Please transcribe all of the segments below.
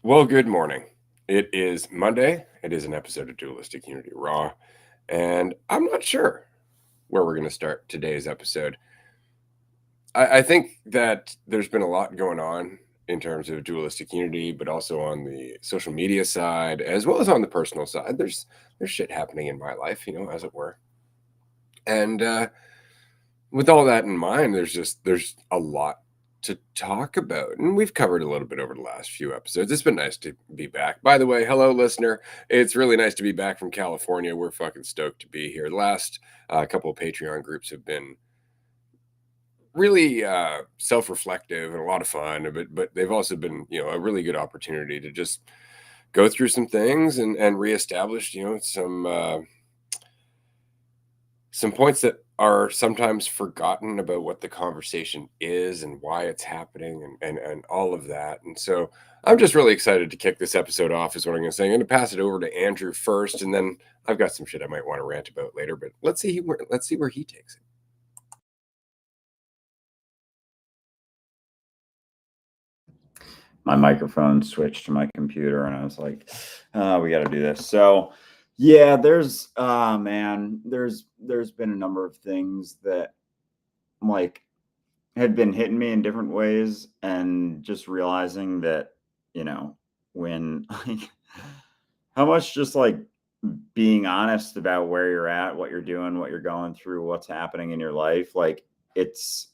Well, good morning. It is Monday. It is an episode of Dualistic Unity Raw, and I'm not sure where we're going to start today's episode. I think that there's been a lot going on in terms of Dualistic Unity, but also on the social media side, as well as on the personal side. There's shit happening in my life, as it were. And with all that in mind, there's a lot to talk about, and we've covered a little bit over the last few episodes. It's been nice to be back. By the way, hello, listener. It's really nice to be back from California. We're fucking stoked to be here. The last couple of Patreon groups have been really self-reflective and a lot of fun, but they've also been a really good opportunity to just go through some things and reestablish some points that are sometimes forgotten about what the conversation is and why it's happening and all of that. And so I'm just really excited to kick this episode off, is what I'm going to say. I'm going to pass it over to Andrew first, and then I've got some shit I might want to rant about later, but let's see where he takes it. My microphone switched to my computer, and I was like, we got to do this. So yeah, there's been a number of things that like had been hitting me in different ways, and just realizing that, when like how much just like being honest about where you're at, what you're doing, what you're going through, what's happening in your life, like it's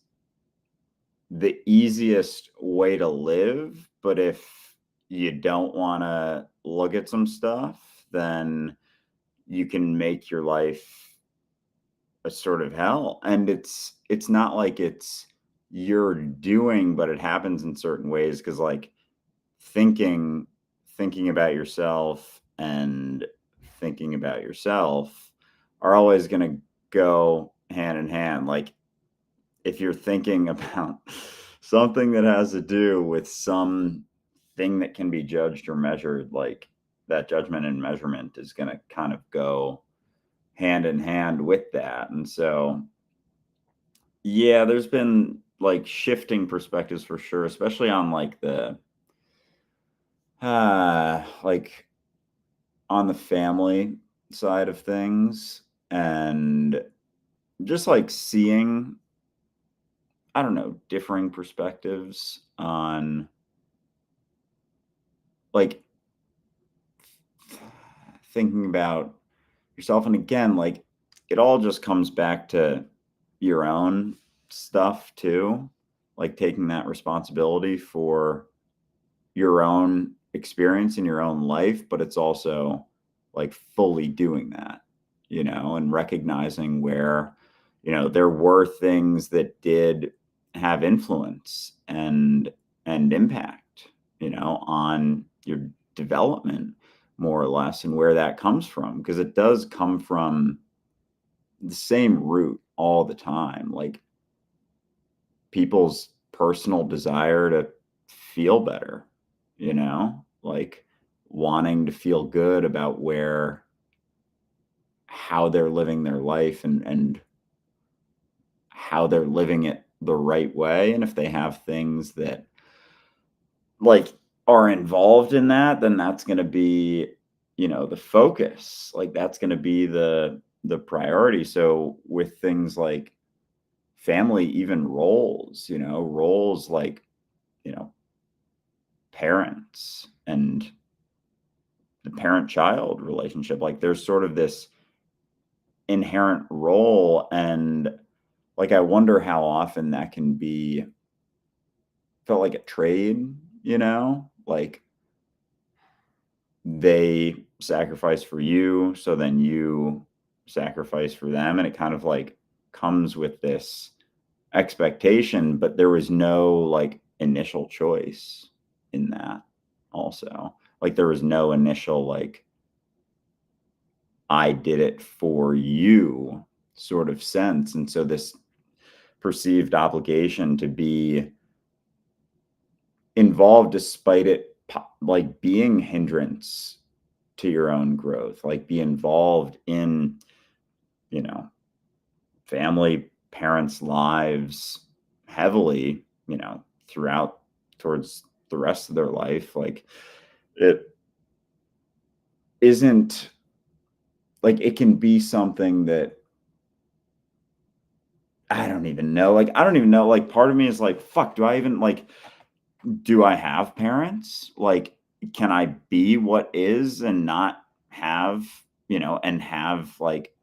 the easiest way to live. But if you don't want to look at some stuff, then you can make your life a sort of hell. And it's not like it's you're doing, but it happens in certain ways, because like thinking about yourself and thinking about yourself are always going to go hand in hand. Like if you're thinking about something that has to do with some thing that can be judged or measured, like that judgment and measurement is going to kind of go hand in hand with that. And so, yeah, there's been like shifting perspectives for sure, especially on like the, like on the family side of things, and just like seeing, I don't know, differing perspectives on like thinking about yourself. And again, like it all just comes back to your own stuff too, like taking that responsibility for your own experience in your own life. But it's also like fully doing that, and recognizing where, there were things that did have influence and impact, on your development, more or less, and where that comes from, because it does come from the same root all the time, like people's personal desire to feel better, like wanting to feel good about how they're living their life, and how they're living it the right way. And if they have things that like are involved in that, then that's going to be, the focus, like that's going to be the priority. So with things like family, even roles like, parents and the parent child relationship, like there's sort of this inherent role. And like I wonder how often that can be felt like a trade, like they sacrifice for you, so then you sacrifice for them, and it kind of like comes with this expectation, but there was no like initial choice in that. Also, like there was no initial like I did it for you sort of sense. And so this perceived obligation to be involved, despite it like being hindrance to your own growth, like be involved in, family, parents' lives heavily, throughout towards the rest of their life. Like it isn't like, it can be something that I don't even know. Like, I don't even know. Like, part of me is like, fuck, do I even like, do I have parents? Like, can I be what is and not have, and have like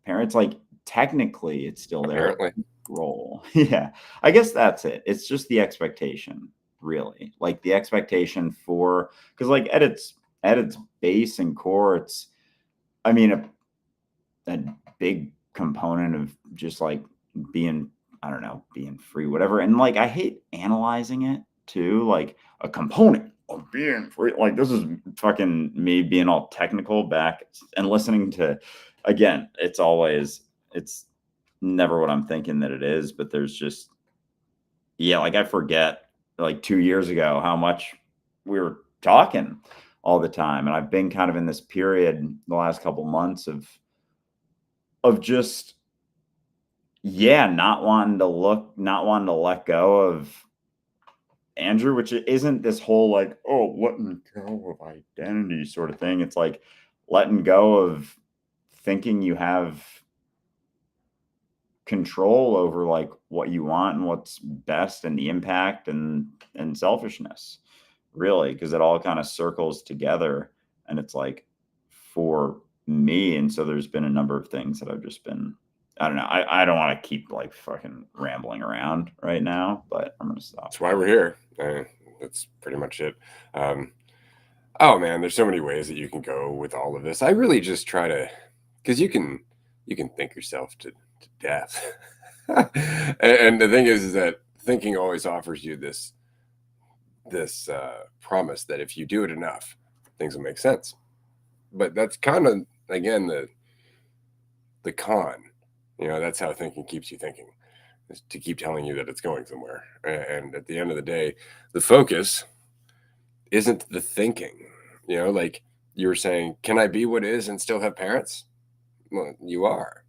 parents? Like, technically, it's still their Apparently. role. Yeah. I guess that's it. It's just the expectation, really. Like, the expectation for, because like at its base and core, it's, I mean, a big component of just like being, I don't know, being free, whatever. And like, I hate analyzing it too, like a component of being free. Like, this is fucking me being all technical back and listening to, again, it's never what I'm thinking that it is, but there's just, yeah, like I forget like 2 years ago how much we were talking all the time. And I've been kind of in this period the last couple months of just, yeah, not wanting to let go of Andrew, which isn't this whole like, oh, letting go of identity sort of thing. It's like letting go of thinking you have control over like what you want and what's best and the impact and selfishness, really, because it all kind of circles together, and it's like for me. And so there's been a number of things that I've just been, I don't know, I don't want to keep like fucking rambling around right now, but I'm gonna stop. That's why we're here. That's pretty much it. Oh man, there's so many ways that you can go with all of this. I really just try to, because you can think yourself to death. And the thing is that thinking always offers you this promise that if you do it enough, things will make sense. But that's kind of again the con. That's how thinking keeps you thinking, is to keep telling you that it's going somewhere. And at the end of the day, the focus isn't the thinking. Like you were saying, can I be what is and still have parents? Well, you are.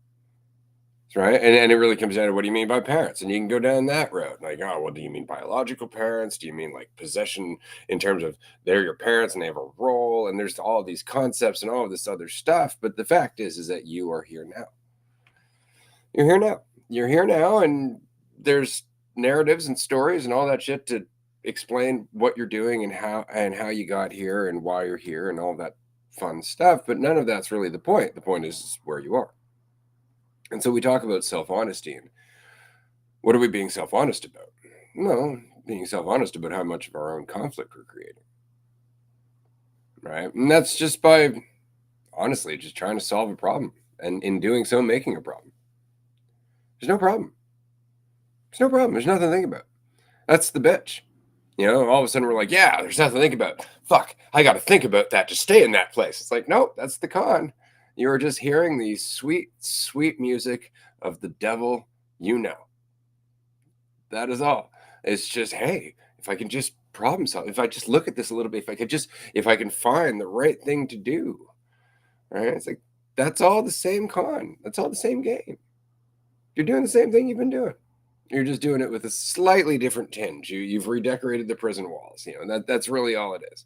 Right. And it really comes down to, what do you mean by parents? And you can go down that road. Like, oh, well, do you mean biological parents? Do you mean like possession in terms of they're your parents and they have a role? And there's all these concepts and all of this other stuff. But the fact is that you are here now. You're here now. You're here now. And there's narratives and stories and all that shit to explain what you're doing and how you got here and why you're here and all that fun stuff. But none of that's really the point. The point is where you are. And so we talk about self-honesty, and what are we being self-honest about? No, being self-honest about how much of our own conflict we're creating, right? And that's just by honestly just trying to solve a problem, and in doing so making a problem. There's no problem. There's no problem. There's nothing to think about. That's the bitch. All of a sudden we're like, yeah, there's nothing to think about. Fuck, I got to think about that to stay in that place. It's like, no, that's the con. You're just hearing the sweet, sweet music of the devil. That is all. It's just, hey, if I can just problem solve, if I just look at this a little bit, if I can find the right thing to do, right? It's like, that's all the same con. That's all the same game. You're doing the same thing you've been doing. You're just doing it with a slightly different tinge. You've redecorated the prison walls. That's really all it is.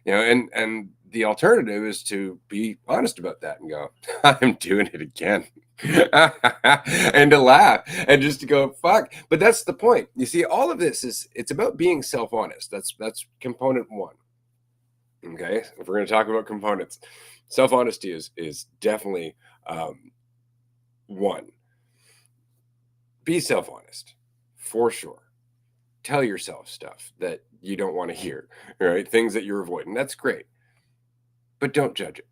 And the alternative is to be honest about that and go, I'm doing it again. And to laugh and just to go, fuck. But that's the point. You see, all of this it's about being self-honest. That's component one. Okay. If we're going to talk about components, self-honesty is definitely one. Be self-honest for sure. Tell yourself stuff that you don't want to hear, right? Things that you're avoiding. That's great. But don't judge it.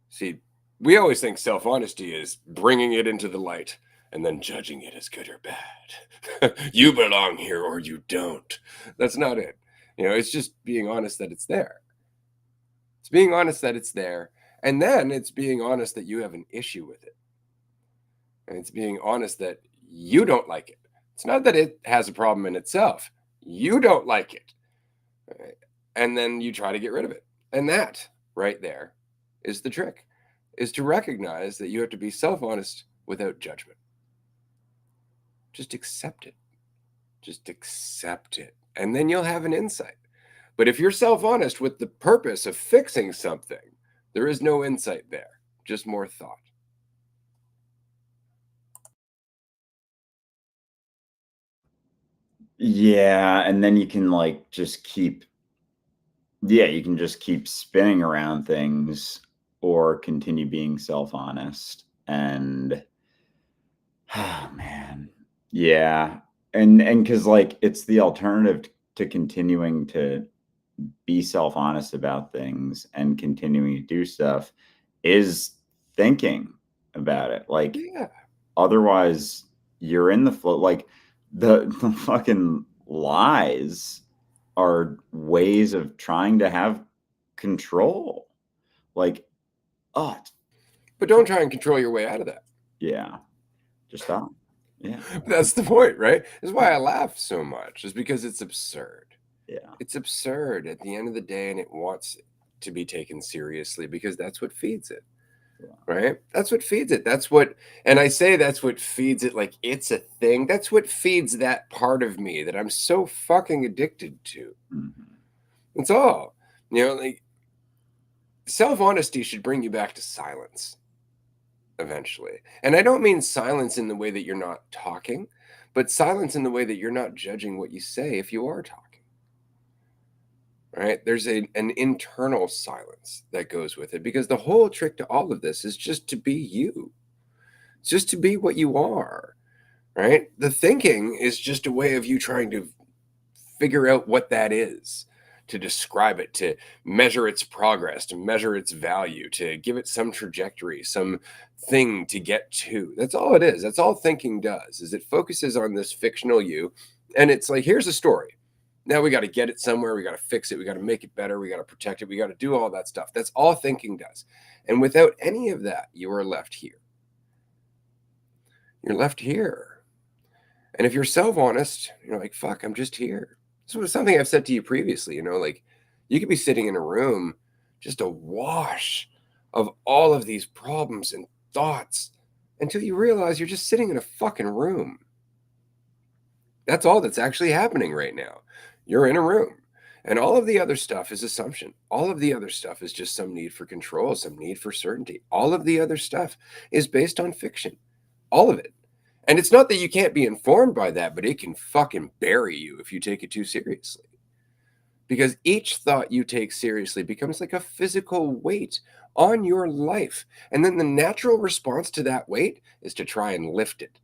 See, we always think self honesty is bringing it into the light and then judging it as good or bad. You belong here or you don't. That's not it. It's just being honest that it's there. It's being honest that it's there. And then it's being honest that you have an issue with it. And it's being honest that you don't like it. It's not that it has a problem in itself. You don't like it. Right? And then you try to get rid of it. And that right there is the trick, is to recognize that you have to be self-honest without judgment. Just accept it. Just accept it. And then you'll have an insight. But if you're self-honest with the purpose of fixing something, there is no insight there, just more thought. Yeah, and then you can like just keep you can just keep spinning around things or continue being self-honest. And oh man. Yeah. And cuz like it's the alternative to continuing to be self-honest about things and continuing to do stuff is thinking about it. Like Yeah. otherwise you're in the flow. Like the fucking lies are ways of trying to have control. Like, oh, But don't try and control your way out of that. yeah, just stop. Yeah, That's the point, right? This is why I laugh so much, is because it's absurd. yeah, It's absurd at the end of the day, and it wants to be taken seriously because that's what feeds it, yeah. right? That's what feeds it. That's what, and I say that's what feeds it like it's a thing. That's what feeds that part of me that I'm so fucking addicted to. Mhm. It's all, like self honesty should bring you back to silence eventually. And I don't mean silence in the way that you're not talking, but silence in the way that you're not judging what you say if you are talking. Right? There's an internal silence that goes with it because the whole trick to all of this is just to be you. It's just to be what you are, right? The thinking is just a way of you trying to figure out what that is, to describe it, to measure its progress, to measure its value, to give it some trajectory, some thing to get to. That's all it is. That's all thinking does. Is it focuses on this fictional you, and it's like, here's a story. Now we got to get it somewhere, we got to fix it, we got to make it better, we got to protect it, we got to do all that stuff. That's all thinking does. And without any of that, you are left here. You're left here. And if you're self-honest, you're like, fuck, I'm just here. So it's something I've said to you previously, like you could be sitting in a room just awash of all of these problems and thoughts until you realize you're just sitting in a fucking room. That's all that's actually happening right now. You're in a room. And all of the other stuff is assumption. All of the other stuff is just some need for control, some need for certainty. All of the other stuff is based on fiction. All of it. And it's not that you can't be informed by that, but it can fucking bury you if you take it too seriously. Because each thought you take seriously becomes like a physical weight on your life. And then the natural response to that weight is to try and lift it.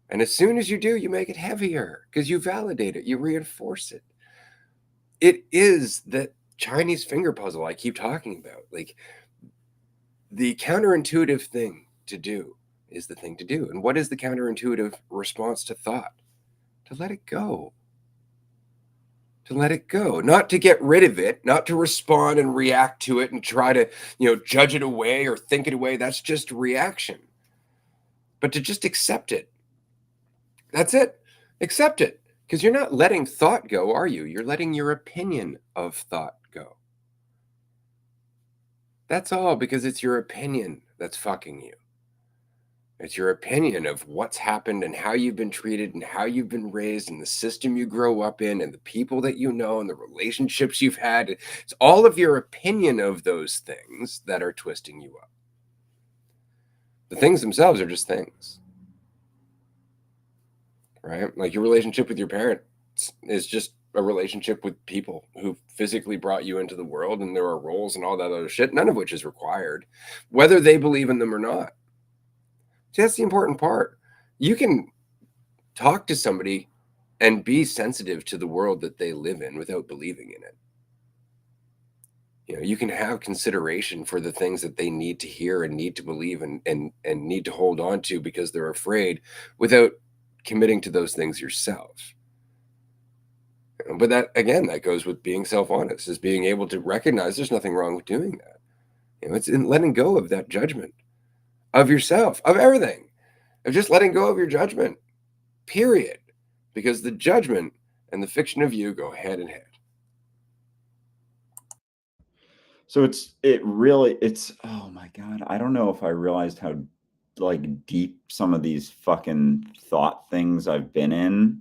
And as soon as you do, you make it heavier because you validate it, you reinforce it. It is that Chinese finger puzzle I keep talking about. Like the counterintuitive thing to do is the thing to do. And what is the counterintuitive response to thought? To let it go. To let it go, not to get rid of it, not to respond and react to it and try to, judge it away or think it away. That's just reaction. But to just accept it. That's it. Accept it. Because you're not letting thought go, are you? You're letting your opinion of thought go. That's all because it's your opinion that's fucking you. It's your opinion of what's happened and how you've been treated and how you've been raised and the system you grow up in and the people that you know and the relationships you've had. It's all of your opinion of those things that are twisting you up. The things themselves are just things, right? Like your relationship with your parents is just a relationship with people who physically brought you into the world, and there are roles and all that other shit, none of which is required, whether they believe in them or not. See, that's the important part. You can talk to somebody and be sensitive to the world that they live in without believing in it. You can have consideration for the things that they need to hear and need to believe and need to hold on to because they're afraid without committing to those things yourself. But that again, that goes with being self-honest, is being able to recognize there's nothing wrong with doing that. It's in letting go of that judgment of yourself, of everything, of just letting go of your judgment, period. Because the judgment and the fiction of you go hand in hand. So it's oh my god, I don't know if I realized how like deep some of these fucking thought things I've been in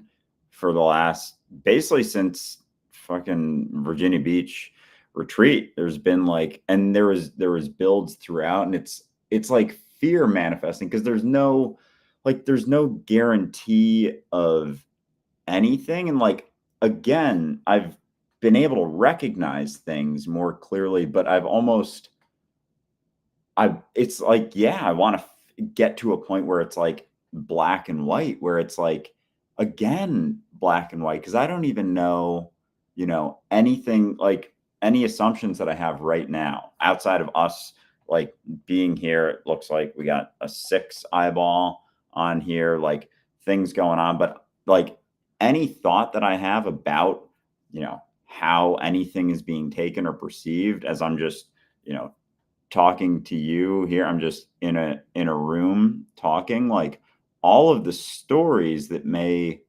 for the last basically since fucking Virginia Beach retreat, there's been like, and there was builds throughout, and it's like fear manifesting because there's no guarantee of anything. And like, again, I've been able to recognize things more clearly, but it's like, yeah, I want to get to a point where it's like black and white, where it's like, again, black and white, because I don't even know, anything, like any assumptions that I have right now outside of us like being here. It looks like we got a 6 eyeball on here, like things going on, but like any thought that I have about, how anything is being taken or perceived, as I'm just, talking to you here, I'm just in a room talking, like all of the stories that may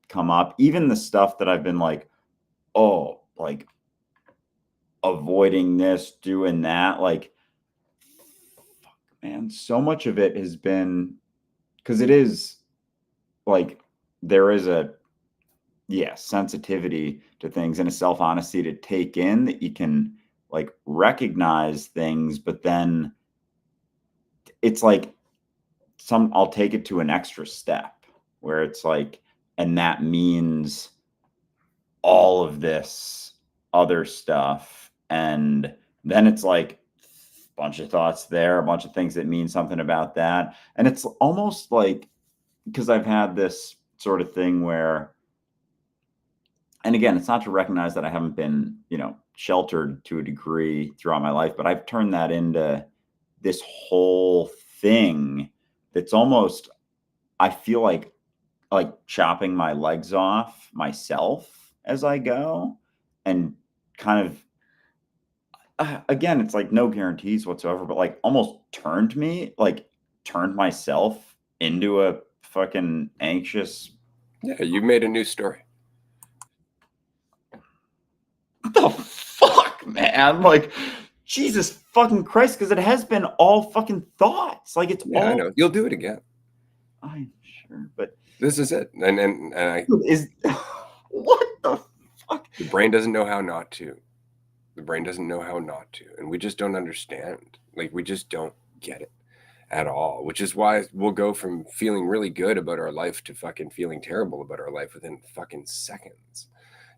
come up, even the stuff that I've been like, oh, like avoiding this, doing that, like, fuck, man, so much of it has been, because it is like, there is a, yeah, sensitivity to things and a self-honesty to take in, that you can like recognize things, but then it's like, I'll take it to an extra step where it's like, and that means all of this other stuff. And then it's like a bunch of thoughts there, a bunch of things that mean something about that. And it's almost like, because I've had this sort of thing where, and again, it's not to recognize that I haven't been, sheltered to a degree throughout my life, but I've turned that into this whole thing that's almost, I feel like chopping my legs off myself as I go, and kind of, again, it's like no guarantees whatsoever, but like almost turned myself into a fucking anxious. Yeah, you made a new story. What the fuck, man? Like, Jesus fucking Christ, because it has been all fucking thoughts. Like, it's Yeah, I all. know. You'll do it again. I'm sure, but This is it. And is what the fuck? the brain doesn't know how not to. The brain doesn't know how not to. And we just don't understand. Like, we just don't get it at all, which is why we'll go from feeling really good about our life to fucking feeling terrible about our life within fucking seconds.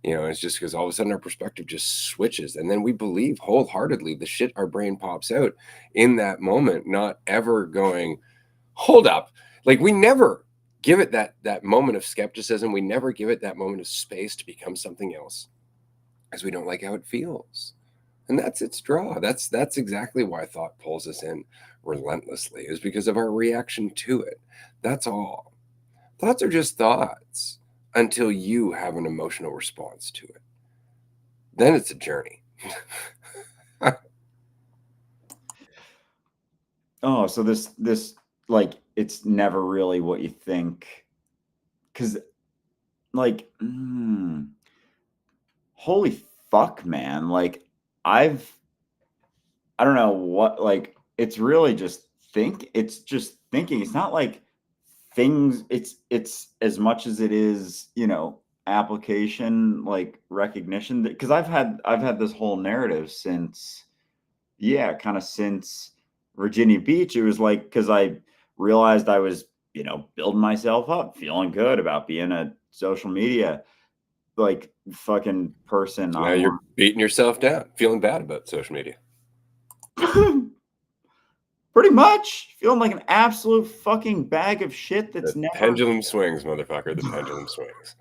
It's just because all of a sudden our perspective just switches, and then we believe wholeheartedly the shit our brain pops out in that moment, not ever going, hold up. Like, we never give it that moment of skepticism. We never give it that moment of space to become something else, because we don't like how it feels. And that's its draw. That's exactly why thought pulls us in relentlessly, is because of our reaction to it. That's all. Thoughts are just thoughts until you have an emotional response to it. Then it's a journey. Oh, so this like, it's never really what you think, because like, holy fuck, man, like, I've I don't know what, like, it's really just it's just thinking. It's not like things, it's as much as it is, application, like recognition, because I've had this whole narrative since, yeah, kind of since Virginia Beach. It was like, because I realized I was, building myself up, feeling good about being a social media like fucking person So now you're beating yourself down, feeling bad about social media. online. Pretty much feeling like an absolute fucking bag of shit that's The never. pendulum swings, motherfucker. The pendulum swings.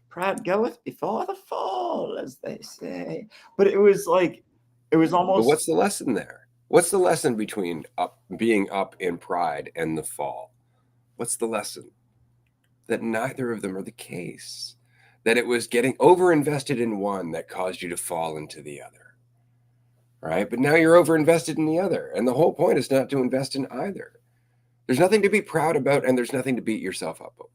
Proud goeth before the fall, as they say. But it was like, it was But almost. what's the lesson there? What's the lesson between being up in pride and the fall? What's the lesson? That neither of them are the case. That it was getting overinvested in one that caused you to fall into the other. Right? But now you're overinvested in the other. And the whole point is not to invest in either. There's nothing to be proud about, and there's nothing to beat yourself up over.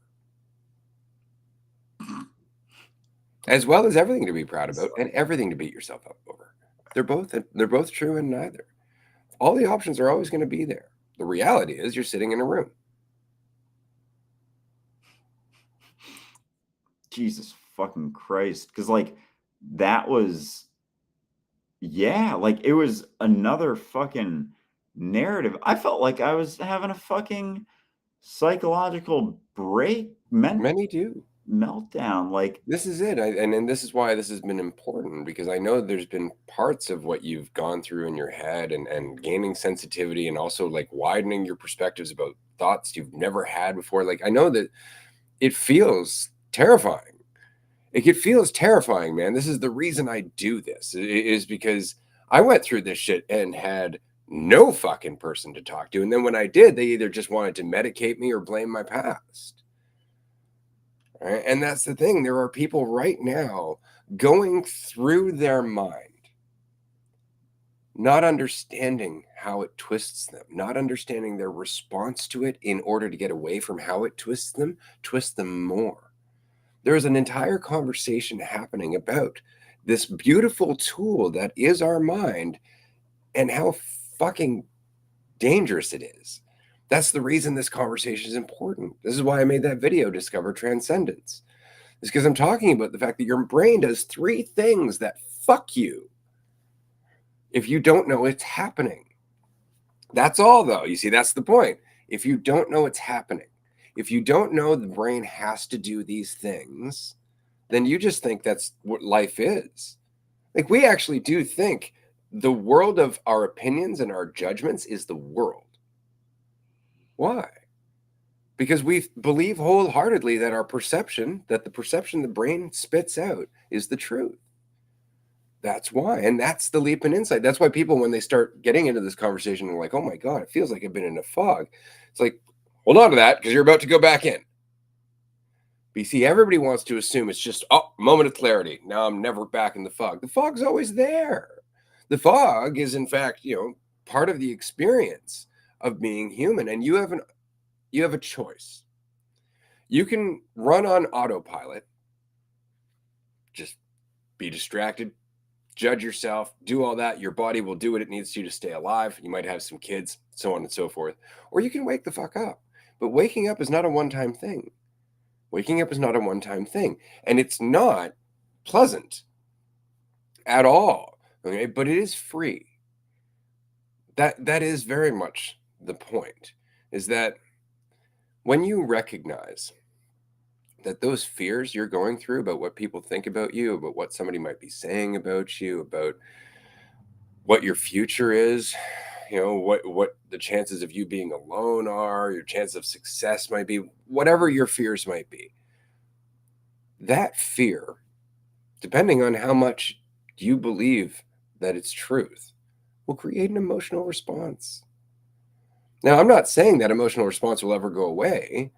As well as everything to be proud about and everything to beat yourself up over. They're both true in neither. All the options are always going to be there. The reality is you're sitting in a room. Jesus fucking Christ. Because, like, that was, yeah, like it was another fucking narrative. I felt like I was having a fucking psychological Many do. meltdown. Like, This is it. And this is why this has been important, because I know there's been parts of what you've gone through in your head, and gaining sensitivity, and also like widening your perspectives about thoughts you've never had before. Like, I know that it feels terrifying. It feels terrifying, man. This is the reason I do this, is because I went through this shit and had no fucking person to talk to. And then when I did, they either just wanted to medicate me or blame my past. Right? And that's the thing. There are people right now going through their mind, not understanding how it twists them, not understanding their response to it in order to get away from how it twists them more. There's an entire conversation happening about this beautiful tool that is our mind, and how fucking dangerous it is. That's the reason this conversation is important. This is why I made that video, Discover Transcendence. It's because I'm talking about the fact that your brain does 3 things that fuck you if you don't know it's happening. That's all, though. You see, that's the point. If you don't know it's happening, if you don't know the brain has to do these things, then you just think that's what life is. Like, we actually do think the world of our opinions and our judgments is the world. Why? Because we believe wholeheartedly that the perception the brain spits out is the truth. That's why. And that's the leap in insight. That's why people, when they start getting into this conversation, are like, oh my God, it feels like I've been in a fog. It's like, hold on to that, because you're about to go back in. But you see, everybody wants to assume it's just, oh, moment of clarity. Now I'm never back in the fog. The fog's always there. The fog is, in fact, part of the experience of being human. And you have a choice. You can run on autopilot, just be distracted, judge yourself, do all that. Your body will do what it needs to stay alive. You might have some kids, so on and so forth. Or you can wake the fuck up. But waking up is not a one-time thing. Waking up is not a one-time thing. And it's not pleasant at all. Okay, but it is free. That is very much the point, is that when you recognize that those fears you're going through about what people think about you, about what somebody might be saying about you, about what your future is, what the chances of you being alone are, your chance of success might be, whatever your fears might be, that fear, depending on how much you believe that it's truth, will create an emotional response. Now, I'm not saying that emotional response will ever go away,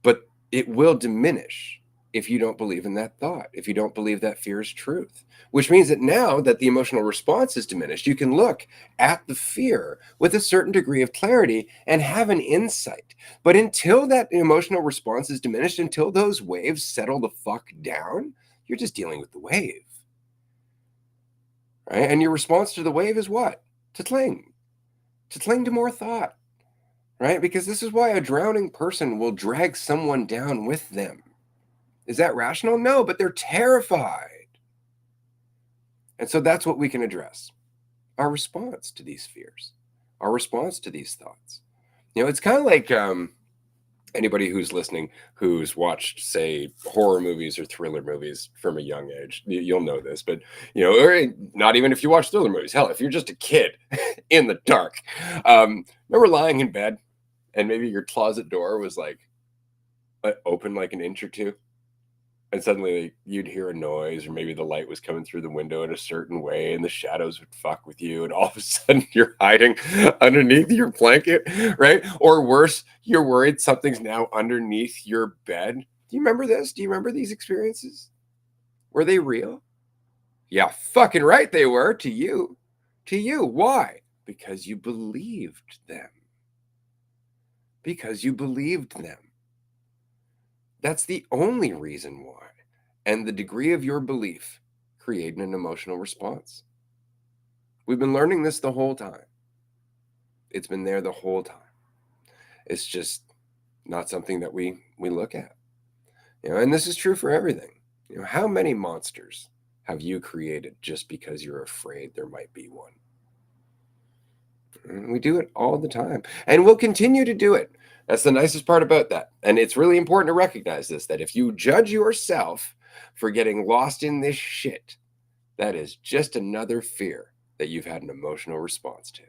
but it will diminish if you don't believe in that thought, if you don't believe that fear is truth, which means that now that the emotional response is diminished, you can look at the fear with a certain degree of clarity and have an insight. But until that emotional response is diminished, until those waves settle the fuck down, you're just dealing with the wave. Right? And your response to the wave is what? To cling to more thought, right? Because this is why a drowning person will drag someone down with them. Is that rational? No, but they're terrified. And so that's what we can address: our response to these fears, our response to these thoughts. It's kind of like anybody who's listening who's watched, say, horror movies or thriller movies from a young age, you'll know this, but or not even if you watch thriller movies, hell, if you're just a kid in the dark, remember lying in bed and maybe your closet door was like open like an inch or two, and suddenly you'd hear a noise, or maybe the light was coming through the window in a certain way and the shadows would fuck with you, and all of a sudden you're hiding underneath your blanket, right? Or worse, you're worried something's now underneath your bed. Do you remember this? Do you remember these experiences? Were they real? Yeah, fucking right they were, to you. To you. Why? Because you believed them. Because you believed them. That's the only reason why. And the degree of your belief creating an emotional response. We've been learning this the whole time. It's been there the whole time. It's just not something that we look at. And this is true for everything. How many monsters have you created just because you're afraid there might be one? We do it all the time, and we'll continue to do it. That's the nicest part about that. And it's really important to recognize this, that if you judge yourself for getting lost in this shit, that is just another fear that you've had an emotional response to.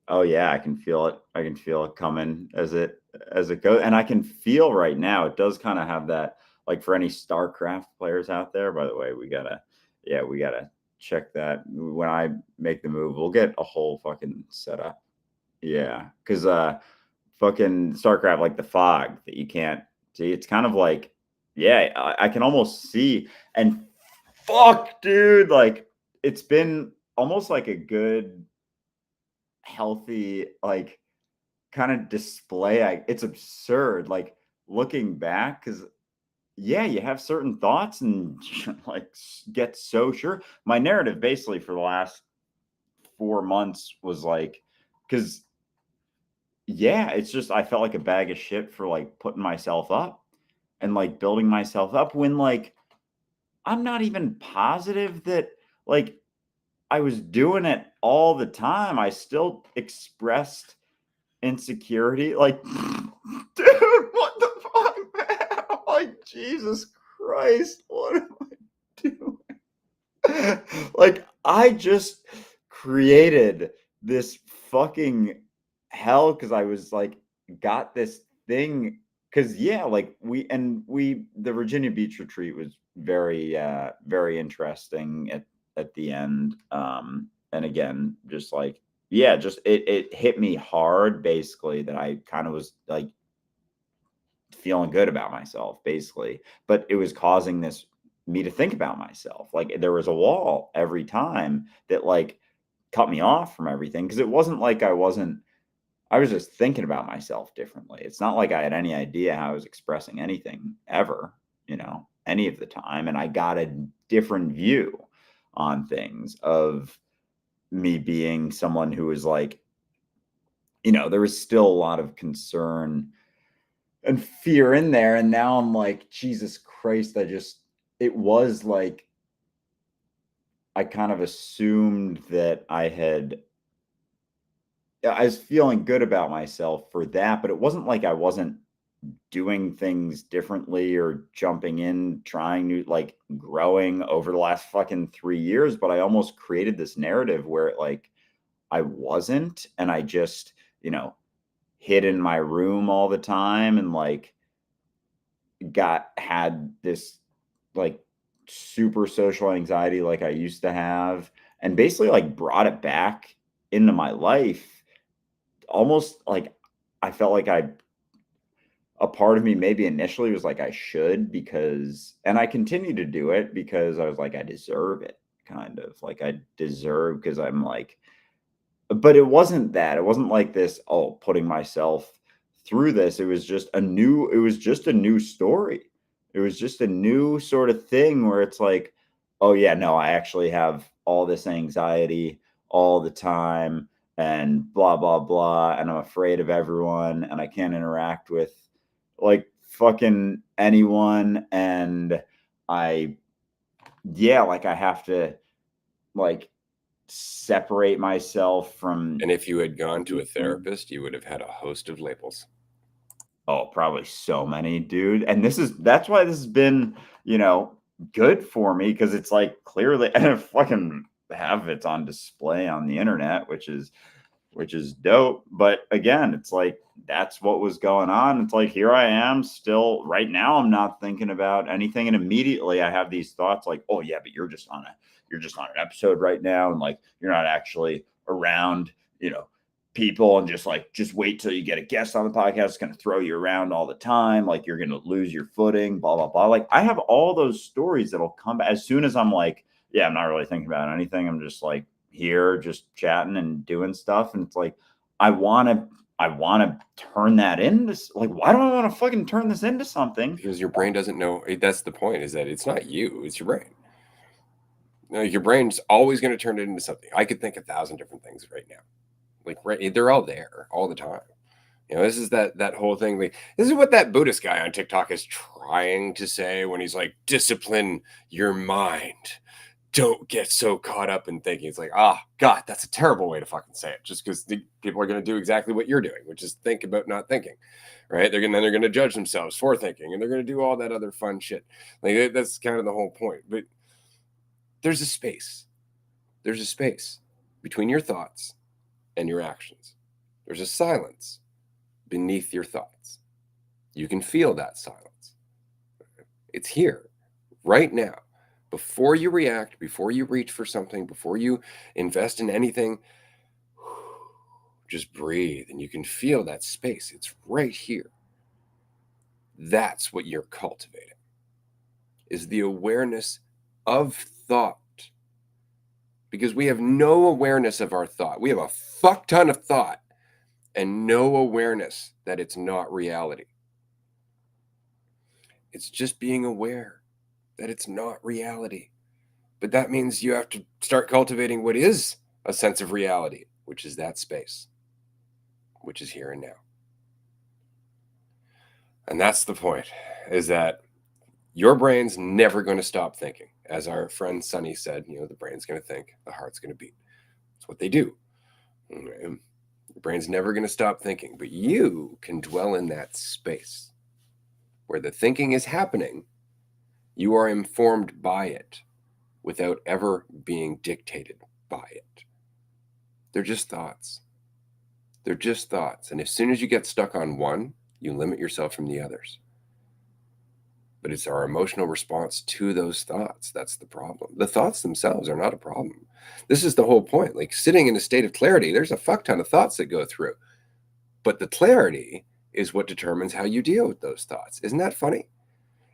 Oh yeah, I can feel it. I can feel it coming as it goes, and I can feel right now. It does kind of have that, like for any StarCraft players out there. By the way, we gotta check that when I make the move. We'll get a whole fucking setup. Yeah, because fucking StarCraft, like the fog that you can't see. It's kind of like, yeah, I can almost see. And fuck, dude, like it's been almost like a good, healthy, like kind of display. It's absurd, like looking back, because yeah, you have certain thoughts and like get so sure. My narrative basically for the last 4 months was like, because yeah, it's just I felt like a bag of shit for like putting myself up and like building myself up when like I'm not even positive that like I was doing it all the time. I still expressed insecurity. Like, dude, what the fuck, man? I'm like, Jesus Christ, what am I doing? Like, I just created this fucking hell because I was like, got this thing. Because, yeah, like, the Virginia Beach retreat was very interesting at the end. And again, just like, yeah, just it hit me hard basically that I kind of was like feeling good about myself basically, but it was causing this me to think about myself. Like there was a wall every time that like cut me off from everything because it wasn't like I was just thinking about myself differently. It's not like I had any idea how I was expressing anything ever, any of the time, and I got a different view on things of me being someone who was like, there was still a lot of concern and fear in there. And now I'm like, Jesus Christ, it was like, I kind of assumed that I was feeling good about myself for that, but it wasn't like I wasn't doing things differently or jumping in, trying new, like growing over the last fucking 3 years. But I almost created this narrative where like I wasn't, and I just, hid in my room all the time and like had this like super social anxiety like I used to have, and basically like brought it back into my life almost like I felt like a part of me maybe initially was like I should, because and I continue to do it because I was like I deserve it, kind of like I deserve, because I'm like, but it wasn't that. It wasn't like this, oh, putting myself through this. It was just a new story. It was just a new sort of thing where it's like, oh yeah, no, I actually have all this anxiety all the time and blah blah blah, and I'm afraid of everyone and I can't interact with like fucking anyone, and I yeah, like I have to like separate myself from And if you had gone to a people. therapist, you would have had a host of labels. Oh, probably so many, dude. And that's why this has been, good for me, because it's like clearly and I fucking have it on display on the internet, which is dope. But again, it's like that's what was going on. It's like here I am still right now. I'm not thinking about anything. And immediately I have these thoughts like, oh yeah, but you're just on an episode right now, and like you're not actually around, people, and just wait till you get a guest on the podcast. It's gonna throw you around all the time, like you're gonna lose your footing, blah blah blah. Like I have all those stories that'll come as soon as I'm like, yeah, I'm not really thinking about anything. I'm just like here just chatting and doing stuff, and it's like i want to I want to turn that into like, why do I want to fucking turn this into something? Because your brain doesn't know. That's the point, is that it's not you, it's your brain. No, your brain's always going to turn it into something. I could think 1,000 different things right now. Like, right, they're all there all the time. This is that whole thing. Like, this is what that Buddhist guy on TikTok is trying to say when he's like, discipline your mind. Don't get so caught up in thinking. It's like, God, that's a terrible way to fucking say it. Just because people are going to do exactly what you're doing, which is think about not thinking, right? They're going to judge themselves for thinking, and they're going to do all that other fun shit. Like that's kind of the whole point. But there's a space. There's a space between your thoughts and your actions. There's a silence beneath your thoughts. You can feel that silence. It's here, right now. Before you react, before you reach for something, before you invest in anything, just breathe and you can feel that space. It's right here. That's what you're cultivating, is the awareness of thought. Because we have no awareness of our thought. We have a fuck ton of thought and no awareness that it's not reality. It's just being aware that it's not reality. But that means you have to start cultivating what is a sense of reality, which is that space, which is here and now. And that's the point, is that your brain's never going to stop thinking. As our friend Sunny said, the brain's going to think, the heart's going to beat. That's what they do. Your brain's never going to stop thinking, but you can dwell in that space where the thinking is happening. You are informed by it without ever being dictated by it. They're just thoughts. They're just thoughts. And as soon as you get stuck on one, you limit yourself from the others. But it's our emotional response to those thoughts that's the problem. The thoughts themselves are not a problem. This is the whole point. Like sitting in a state of clarity, there's a fuck ton of thoughts that go through. But the clarity is what determines how you deal with those thoughts. Isn't that funny?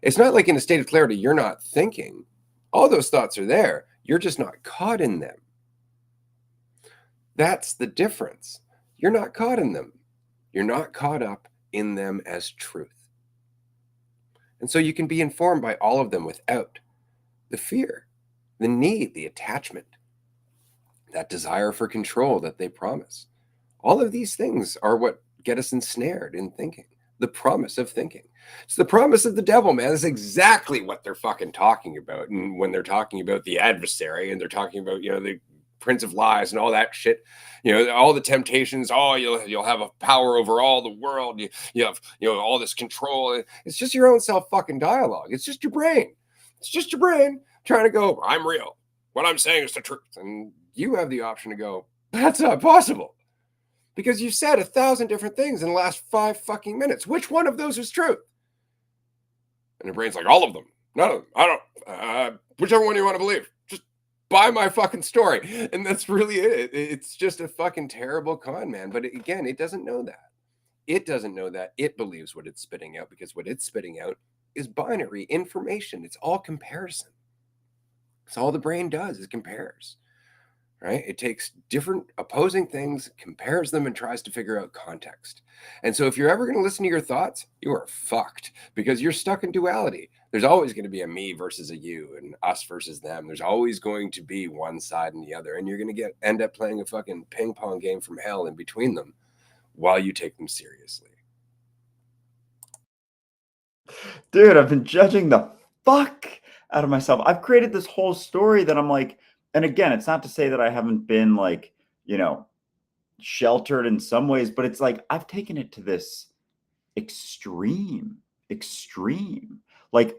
It's not like in a state of clarity, you're not thinking. All those thoughts are there. You're just not caught in them. That's the difference. You're not caught in them. You're not caught up in them as truth. And so you can be informed by all of them without the fear, the need, the attachment, that desire for control that they promise. All of these things are what get us ensnared in thinking. The promise of thinking. It's the promise of the devil, man. That's exactly what they're fucking talking about. And when they're talking about the adversary and they're talking about, the Prince of Lies and all that shit, all the temptations, you'll have a power over all the world. You have, all this control. It's just your own self fucking dialogue. It's just your brain. It's just your brain trying to go, I'm real. What I'm saying is the truth. And you have the option to go, that's not possible. Because you've said 1,000 different things in the last 5 fucking minutes. Which one of those is truth? And your brain's like, all of them. None of them. I don't, whichever one you want to believe. Just buy my fucking story. And that's really it. It's just a fucking terrible con, man. But again, it doesn't know that. It doesn't know that. It believes what it's spitting out because what it's spitting out is binary information. It's all comparison. It's all the brain does is compares. Right? It takes different opposing things, compares them, and tries to figure out context. And so if you're ever going to listen to your thoughts, you are fucked because you're stuck in duality. There's always going to be a me versus a you and us versus them. There's always going to be one side and the other. And you're going to end up playing a fucking ping pong game from hell in between them while you take them seriously. Dude, I've been judging the fuck out of myself. I've created this whole story that I'm like, and again, it's not to say that I haven't been like, sheltered in some ways, but it's like I've taken it to this extreme. Like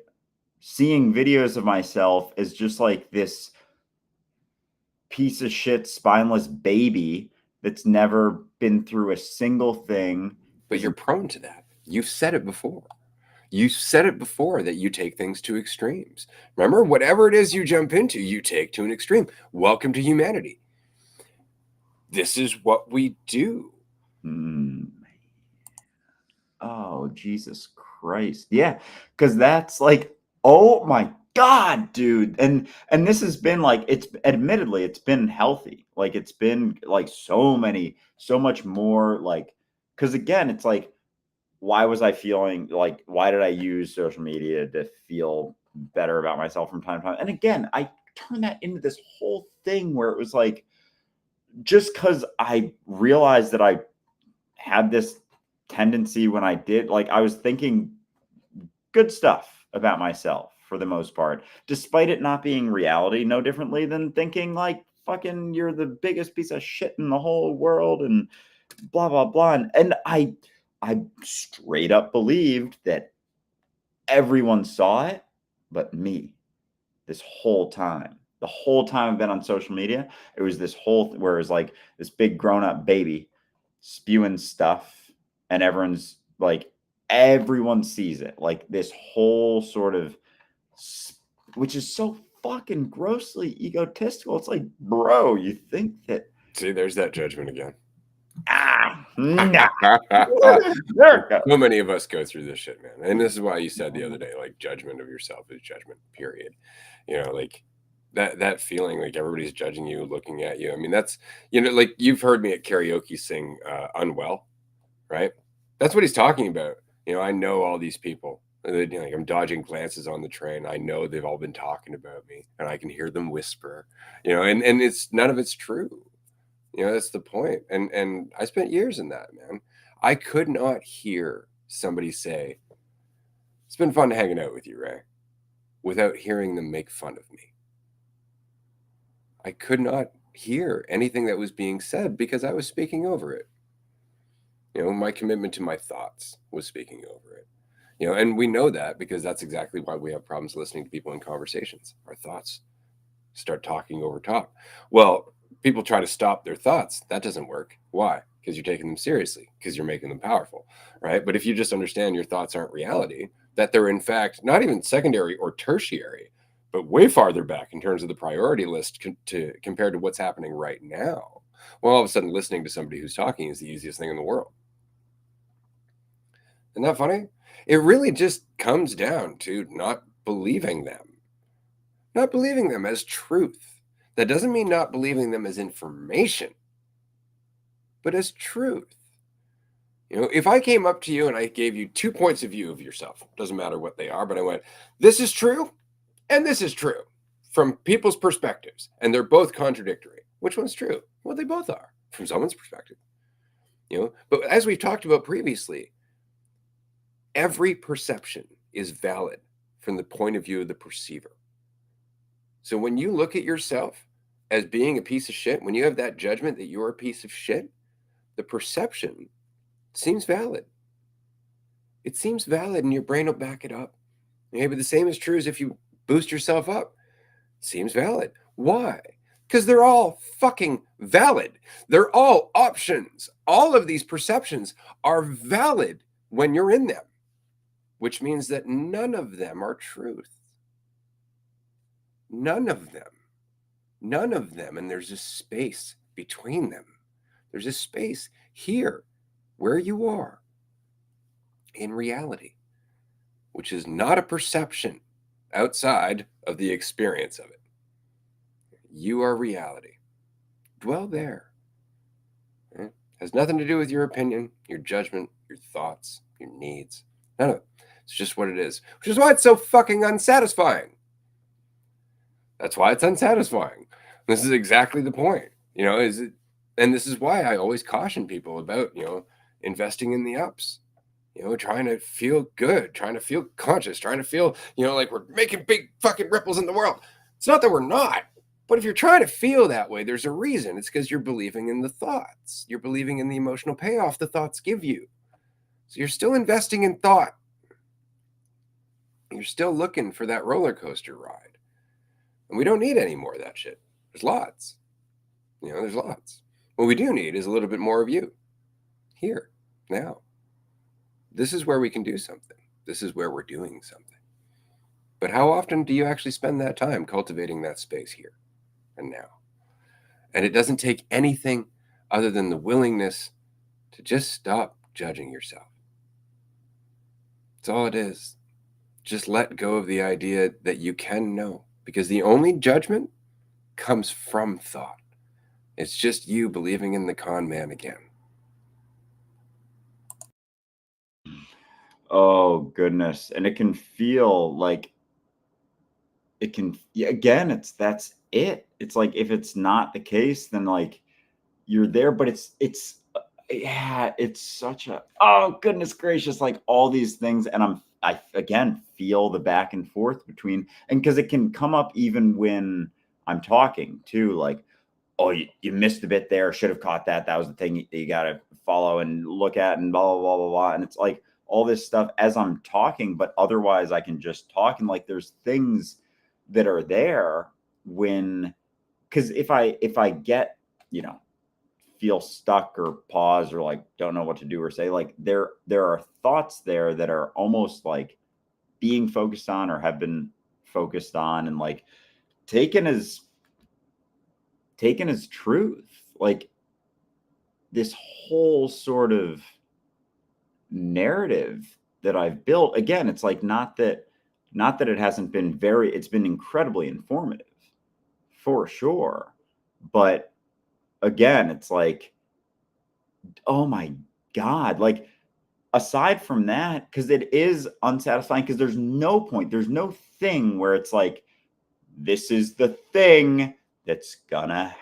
seeing videos of myself as just like this piece of shit, spineless baby that's never been through a single thing. But you're prone to that. You've said it before. You said it before that you take things to extremes. Remember, whatever it is you jump into, you take to an extreme. Welcome to humanity. This is what we do. Oh, Jesus Christ. Yeah, because that's like, oh my God, dude. And this has been like, it's been healthy. Like it's been like so much more like, because again, it's like, why was I feeling like, why did I use social media to feel better about myself from time to time? And again, I turned that into this whole thing where it was like, just because I realized that I had this tendency when I did, like, I was thinking good stuff about myself for the most part, despite it not being reality, no differently than thinking like fucking you're the biggest piece of shit in the whole world and blah blah blah. And I straight up believed that everyone saw it but me this whole time. The whole time I've been on social media, it was this whole where it's like this big grown-up baby spewing stuff, and everyone sees it. Like this whole sort of, which is so fucking grossly egotistical. It's like, bro, you think that? See, there's that judgment again. Nah. So many of us go through this shit, man. And this is why you said the other day, like, judgment of yourself is judgment, period. You know, like that feeling like everybody's judging you, looking at you. I mean, that's, you know, like you've heard me at karaoke sing Unwell, right? That's what he's talking about. You know, I know all these people. Like, I'm dodging glances on the train. I know they've all been talking about me, and I can hear them whisper. You know, and it's none of it's true. You know, that's the point. And I spent years in that, man. I could not hear somebody say, "It's been fun hanging out with you, Ray," without hearing them make fun of me. I could not hear anything that was being said because I was speaking over it. You know, my commitment to my thoughts was speaking over it. You know, and we know that because that's exactly why we have problems listening to people in conversations. Our thoughts start talking over top. Well, people try to stop their thoughts. That doesn't work. Why? Because you're taking them seriously, because you're making them powerful, right? But if you just understand your thoughts aren't reality, that they're in fact not even secondary or tertiary, but way farther back in terms of the priority list compared to what's happening right now. Well, all of a sudden, listening to somebody who's talking is the easiest thing in the world. Isn't that funny? It really just comes down to not believing them, not believing them as truth. That doesn't mean not believing them as information, but as truth. You know, if I came up to you and I gave you 2 points of view of yourself, doesn't matter what they are, but I went, this is true and this is true from people's perspectives, and they're both contradictory. Which one's true? Well, they both are from someone's perspective. You know, but as we've talked about previously, every perception is valid from the point of view of the perceiver. So when you look at yourself as being a piece of shit, when you have that judgment that you're a piece of shit, the perception seems valid. It seems valid and your brain will back it up. Okay, but the same is true as if you boost yourself up. It seems valid. Why? Because they're all fucking valid. They're all options. All of these perceptions are valid when you're in them, which means that none of them are truth. None of them. None of them. And there's a space between them. There's a space here where you are in reality, which is not a perception outside of the experience of it. You are reality. Dwell there. It has nothing to do with your opinion, your judgment, your thoughts, your needs. None of it. It's just what it is, which is why it's so fucking unsatisfying. That's why it's unsatisfying. This is exactly the point. You know, is it, and this is why I always caution people about, you know, investing in the ups. You know, trying to feel good, trying to feel conscious, trying to feel, you know, like we're making big fucking ripples in the world. It's not that we're not, but if you're trying to feel that way, there's a reason. It's because you're believing in the thoughts. You're believing in the emotional payoff the thoughts give you. So you're still investing in thought. You're still looking for that roller coaster ride. And we don't need any more of that shit. There's lots. You know, there's lots. What we do need is a little bit more of you here, now. This is where we can do something. This is where we're doing something. But how often do you actually spend that time cultivating that space here and now? And it doesn't take anything other than the willingness to just stop judging yourself. That's all it is. Just let go of the idea that you can know, because the only judgment comes from thought. It's just you believing in the con man again. Oh goodness. And it can feel like it can, yeah, again, that's it. It's like if it's not the case, then like you're there, but it's yeah, it's such a, oh goodness gracious, like all these things, and I again feel the back and forth between, and because it can come up even when I'm talking too, like, oh, you missed a bit there, should have caught that. That was the thing you got to follow and look at, and blah, blah, blah, blah, blah. And it's like all this stuff as I'm talking, but otherwise I can just talk. And like there's things that are there when, because if I get, feel stuck or pause or like don't know what to do or say, like there are thoughts there that are almost like being focused on or have been focused on and like taken as truth, like this whole sort of narrative that I've built. Again, it's like not that it hasn't been it's been incredibly informative for sure, but again, it's like, oh my god, like aside from that, because it is unsatisfying, because there's no point, there's no thing where it's like, this is the thing that's gonna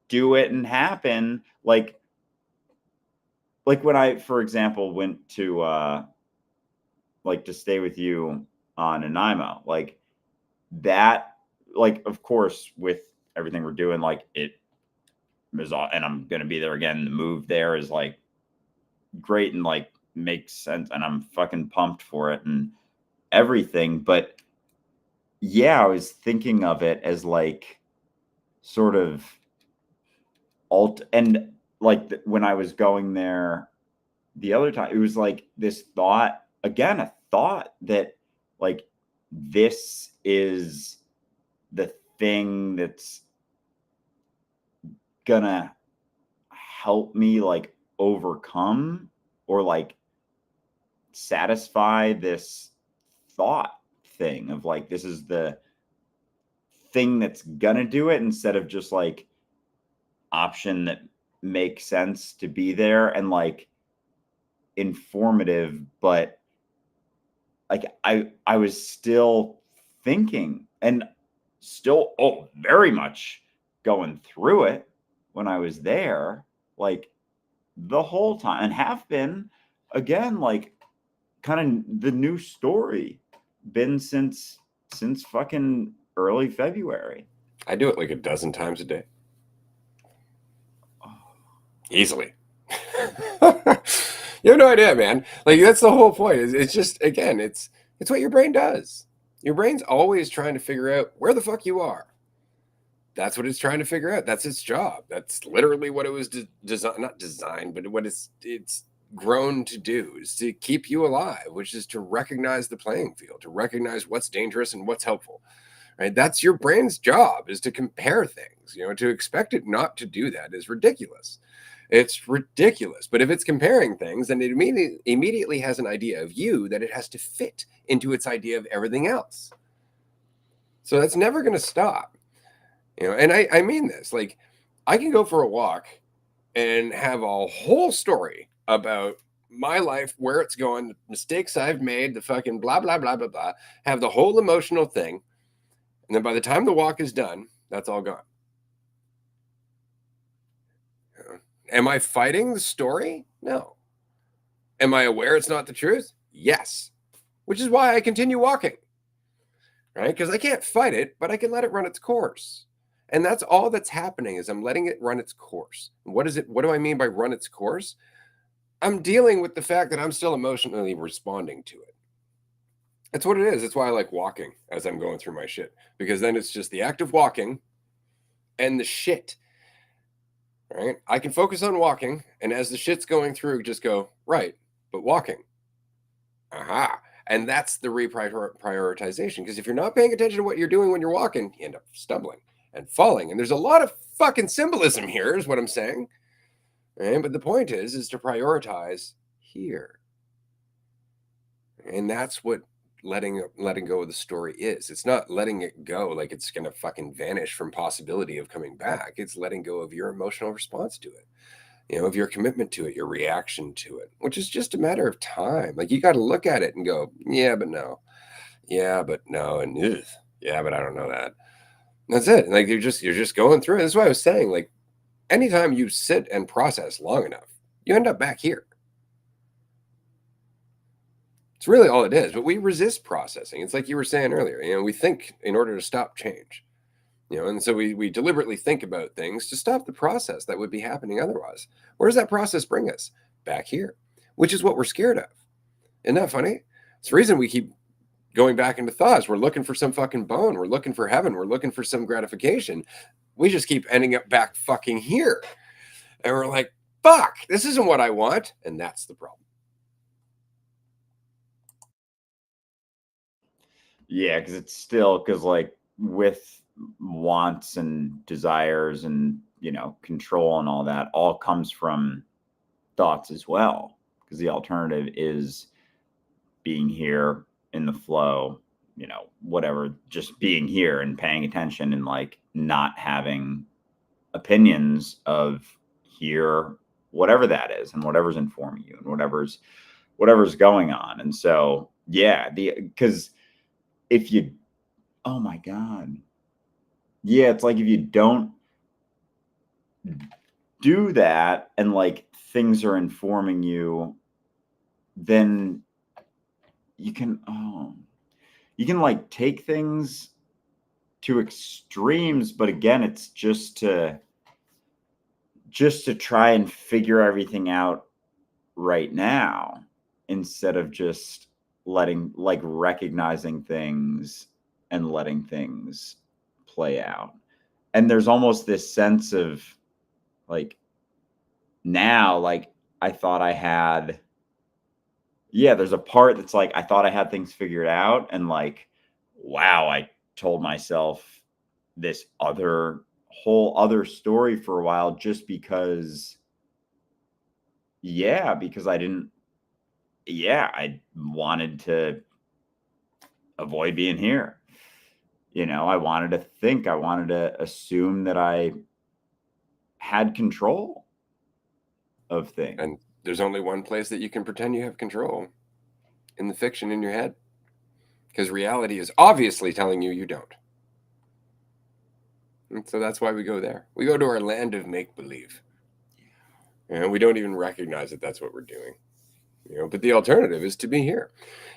do it and happen. Like when I, for example, went to like to stay with you on Nanaimo, like that, like of course with everything we're doing, like it is all, and I'm gonna be there again. The move there is like great and like makes sense, and I'm fucking pumped for it and everything. But yeah, I was thinking of it as like sort of alt, and like when I was going there the other time, it was like this thought, again, a thought that like this is the thing that's gonna help me like overcome or like satisfy this thought thing of like, this is the thing that's gonna do it, instead of just like option that makes sense to be there and like informative. But like I was still thinking and still, oh, very much going through it when I was there, like the whole time, and have been, again, like kind of the new story been since fucking early February. I do it like a dozen times a day. Easily. You have no idea, man. Like that's the whole point. It's just, again, it's what your brain does. Your brain's always trying to figure out where the fuck you are. That's what it's trying to figure out. That's its job. That's literally what it was not designed, but what it's grown to do is to keep you alive, which is to recognize the playing field, to recognize what's dangerous and what's helpful. Right? That's your brain's job, is to compare things. To expect it not to do that is ridiculous. It's ridiculous. But if it's comparing things, then it immediately has an idea of you that it has to fit into its idea of everything else. So that's never going to stop. And I mean this, like, I can go for a walk and have a whole story about my life, where it's going, the mistakes I've made, the fucking blah, blah, blah, blah, blah, have the whole emotional thing. And then by the time the walk is done, that's all gone. Am I fighting the story? No. Am I aware it's not the truth? Yes. Which is why I continue walking, right? Because I can't fight it, but I can let it run its course. And that's all that's happening, is I'm letting it run its course. What do I mean by run its course? I'm dealing with the fact that I'm still emotionally responding to it. That's what it is. That's why I like walking as I'm going through my shit, because then it's just the act of walking and the shit, right? I can focus on walking, and as the shit's going through, just go, right, but walking. Aha. And that's the reprioritization. Because if you're not paying attention to what you're doing when you're walking, you end up stumbling and falling. And there's a lot of fucking symbolism here, is what I'm saying. Right? But the point is to prioritize here. And that's what letting go of the story is. It's not letting it go like it's going to fucking vanish from possibility of coming back. It's letting go of your emotional response to it, of your commitment to it, your reaction to it, which is just a matter of time. Like, you got to look at it and go, yeah, but no. Yeah, but no. And ugh, yeah, but I don't know that. That's it. Like, you're just going through it. That's why I was saying, like, anytime you sit and process long enough, you end up back here. It's really all it is. But we resist processing. It's like you were saying earlier. We think in order to stop change. And so we deliberately think about things to stop the process that would be happening otherwise. Where does that process bring us? Back here, which is what we're scared of. Isn't that funny? It's the reason we keep going back into thoughts. We're looking for some fucking bone. We're looking for heaven. We're looking for some gratification. We just keep ending up back fucking here. And we're like, fuck, this isn't what I want. And that's the problem. Yeah, because it's still, because like with wants and desires and, control and all that all comes from thoughts as well. Because the alternative is being here in the flow, whatever, just being here and paying attention and like not having opinions of here, whatever that is, and whatever's informing you and whatever's going on. And so, yeah, because if you, oh my God. Yeah, it's like if you don't do that and like things are informing you, then you can like take things to extremes, but again, it's just to try and figure everything out right now instead of just recognizing things and letting things play out. And there's almost this sense of like, now, like I thought I had, there's a part that's like, I thought I had things figured out, and like, wow, I told myself this whole other story for a while just because I wanted to avoid being here. I wanted to assume that I had control of things. And there's only one place that you can pretend you have control: in the fiction in your head. Because reality is obviously telling you don't. And so that's why we go there. We go to our land of make-believe. And we don't even recognize that that's what we're doing. But the alternative is to be here.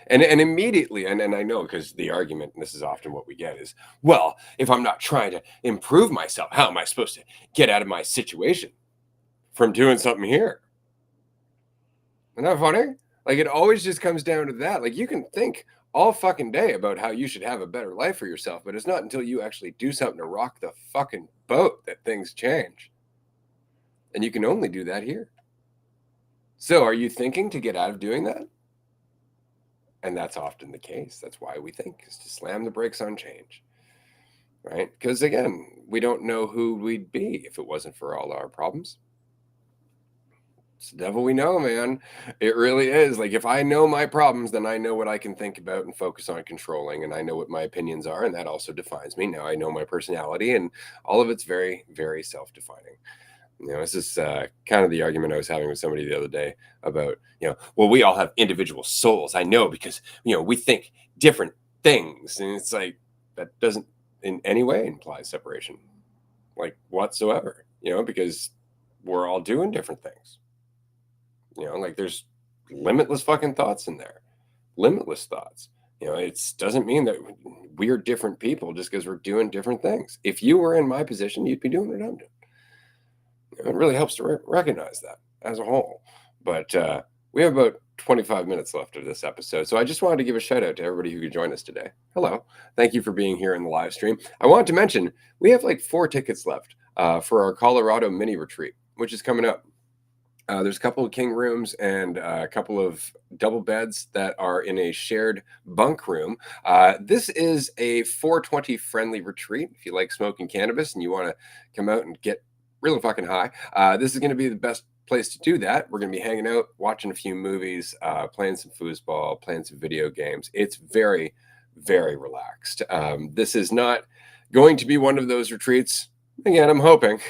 And immediately, and I know, because the argument, and this is often what we get, is, well, if I'm not trying to improve myself, how am I supposed to get out of my situation from doing something here? Isn't that funny? Like, it always just comes down to that. Like, you can think all fucking day about how you should have a better life for yourself, but it's not until you actually do something to rock the fucking boat that things change. And you can only do that here. So are you thinking to get out of doing that? And that's often the case. That's why we think, is to slam the brakes on change, right? Because again, we don't know who we'd be if it wasn't for all our problems. It's the devil we know, man. It really is. Like, if I know my problems, then I know what I can think about and focus on controlling, and I know what my opinions are, and that also defines me. Now I know my personality, and all of it's very, very self-defining. This is kind of the argument I was having with somebody the other day about, well, we all have individual souls. I know, because, we think different things. And it's like, that doesn't in any way imply separation, like whatsoever, because we're all doing different things. Like there's limitless fucking thoughts in there, limitless thoughts. It doesn't mean that we're different people just because we're doing different things. If you were in my position, you'd be doing what I'm doing. It really helps to recognize that as a whole. But we have about 25 minutes left of this episode. So I just wanted to give a shout out to everybody who could join us today. Hello. Thank you for being here in the live stream. I wanted to mention we have like 4 tickets left for our Colorado mini retreat, which is coming up. There's a couple of king rooms and a couple of double beds that are in a shared bunk room. This is a 420 friendly retreat. If you like smoking cannabis and you want to come out and get really fucking high, this is going to be the best place to do that. We're going to be hanging out, watching a few movies, playing some foosball, playing some video games. It's very, very relaxed. This is not going to be one of those retreats, again, I'm hoping,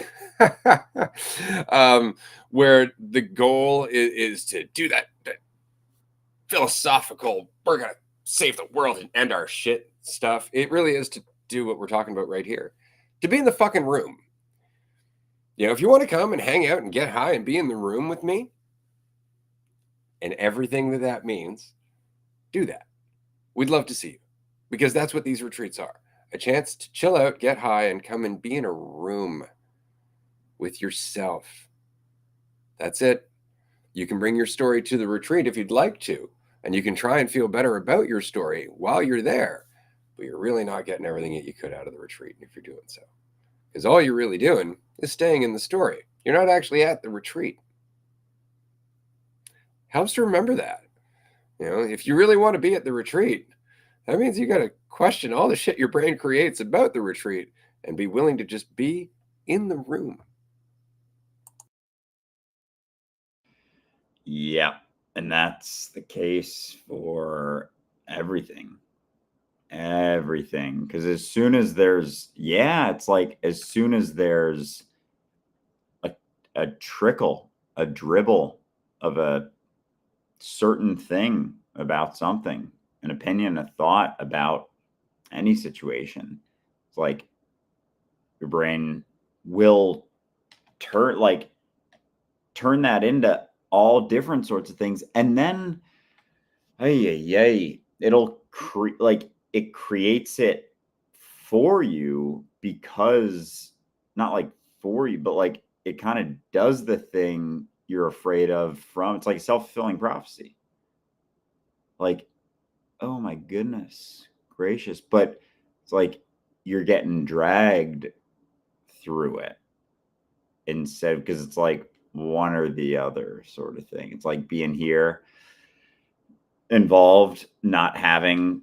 where the goal is to do that philosophical, we're going to save the world and end our shit stuff. It really is to do what we're talking about right here, to be in the fucking room. If you want to come and hang out and get high and be in the room with me, and everything that means, do that. We'd love to see you, because that's what these retreats are. A chance to chill out, get high, and come and be in a room with yourself. That's it. You can bring your story to the retreat if you'd like to, and you can try and feel better about your story while you're there, but you're really not getting everything that you could out of the retreat if you're doing so. Because all you're really doing is staying in the story. You're not actually at the retreat. Helps to remember that. If you really want to be at the retreat, that means you got to question all the shit your brain creates about the retreat and be willing to just be in the room. Yeah. And that's the case for everything. Everything. Because as soon as there's, it's like as soon as there's a trickle, a dribble of a certain thing about something, an opinion, a thought about any situation, it's like your brain will turn that into all different sorts of things, and then it'll it creates it for you, because not like for you, but like it kind of does the thing you're afraid of. From It's like a self-fulfilling prophecy. Like, oh my goodness gracious, but it's like you're getting dragged through it instead, because it's like one or the other sort of thing. It's like being here involved, not having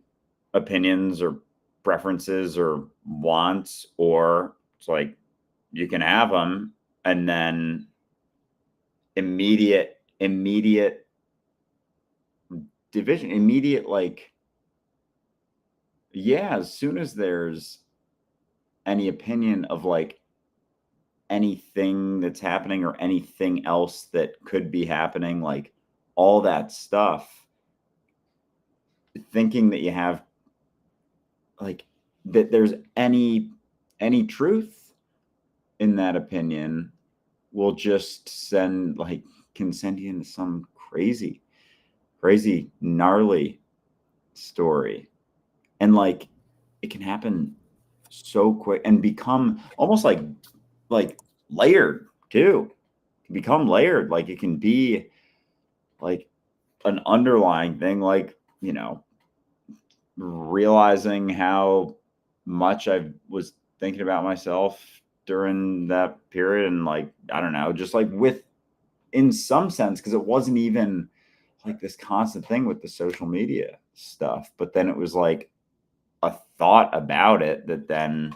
opinions or preferences or wants, or it's like you can have them, and then immediate division, immediate, like, as soon as there's any opinion of like anything that's happening or anything else that could be happening, like all that stuff, thinking that you have like that there's any truth in that opinion will just can send you into some crazy gnarly story. And like it can happen so quick and become almost like layered too. It can become layered. Like it can be like an underlying thing, like, realizing how much I was thinking about myself during that period. And like, I don't know, just like in some sense, because it wasn't even like this constant thing with the social media stuff, but then it was like a thought about it that then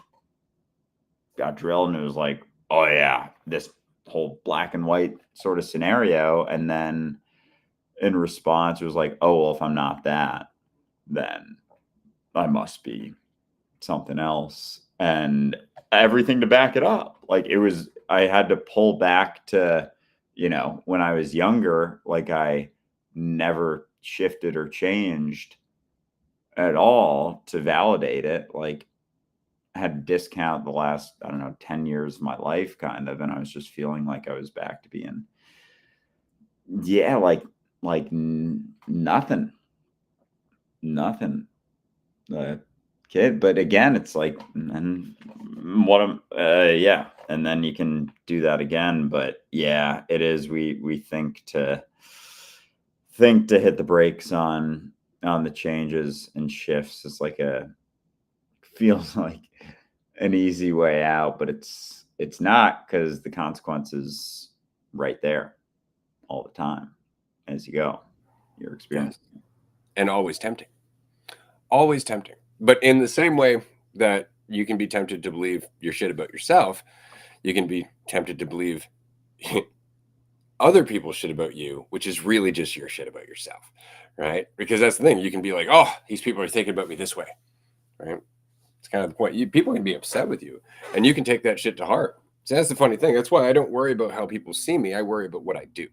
got drilled, and it was like, oh yeah, this whole black and white sort of scenario. And then in response, it was like, oh, well, if I'm not that, then I must be something else. And everything to back it up. Like I had to pull back to, when I was younger, like I never shifted or changed at all to validate it. Like I had to discount the last, I don't know, 10 years of my life kind of. And I was just feeling like I was back to being, nothing. Kid. But again, it's like, and and then you can do that again. But yeah, it is, we think to hit the brakes on the changes and shifts. It's like feels like an easy way out, but it's not, because the consequences right there all the time as you go, your experience. Yes. And always tempting. Always tempting. But in the same way that you can be tempted to believe your shit about yourself, you can be tempted to believe other people's shit about you, which is really just your shit about yourself, right? Because that's the thing. You can be like, oh, these people are thinking about me this way, right? It's kind of the point. People can be upset with you, and you can take that shit to heart. So that's the funny thing. That's why I don't worry about how people see me. I worry about what I do.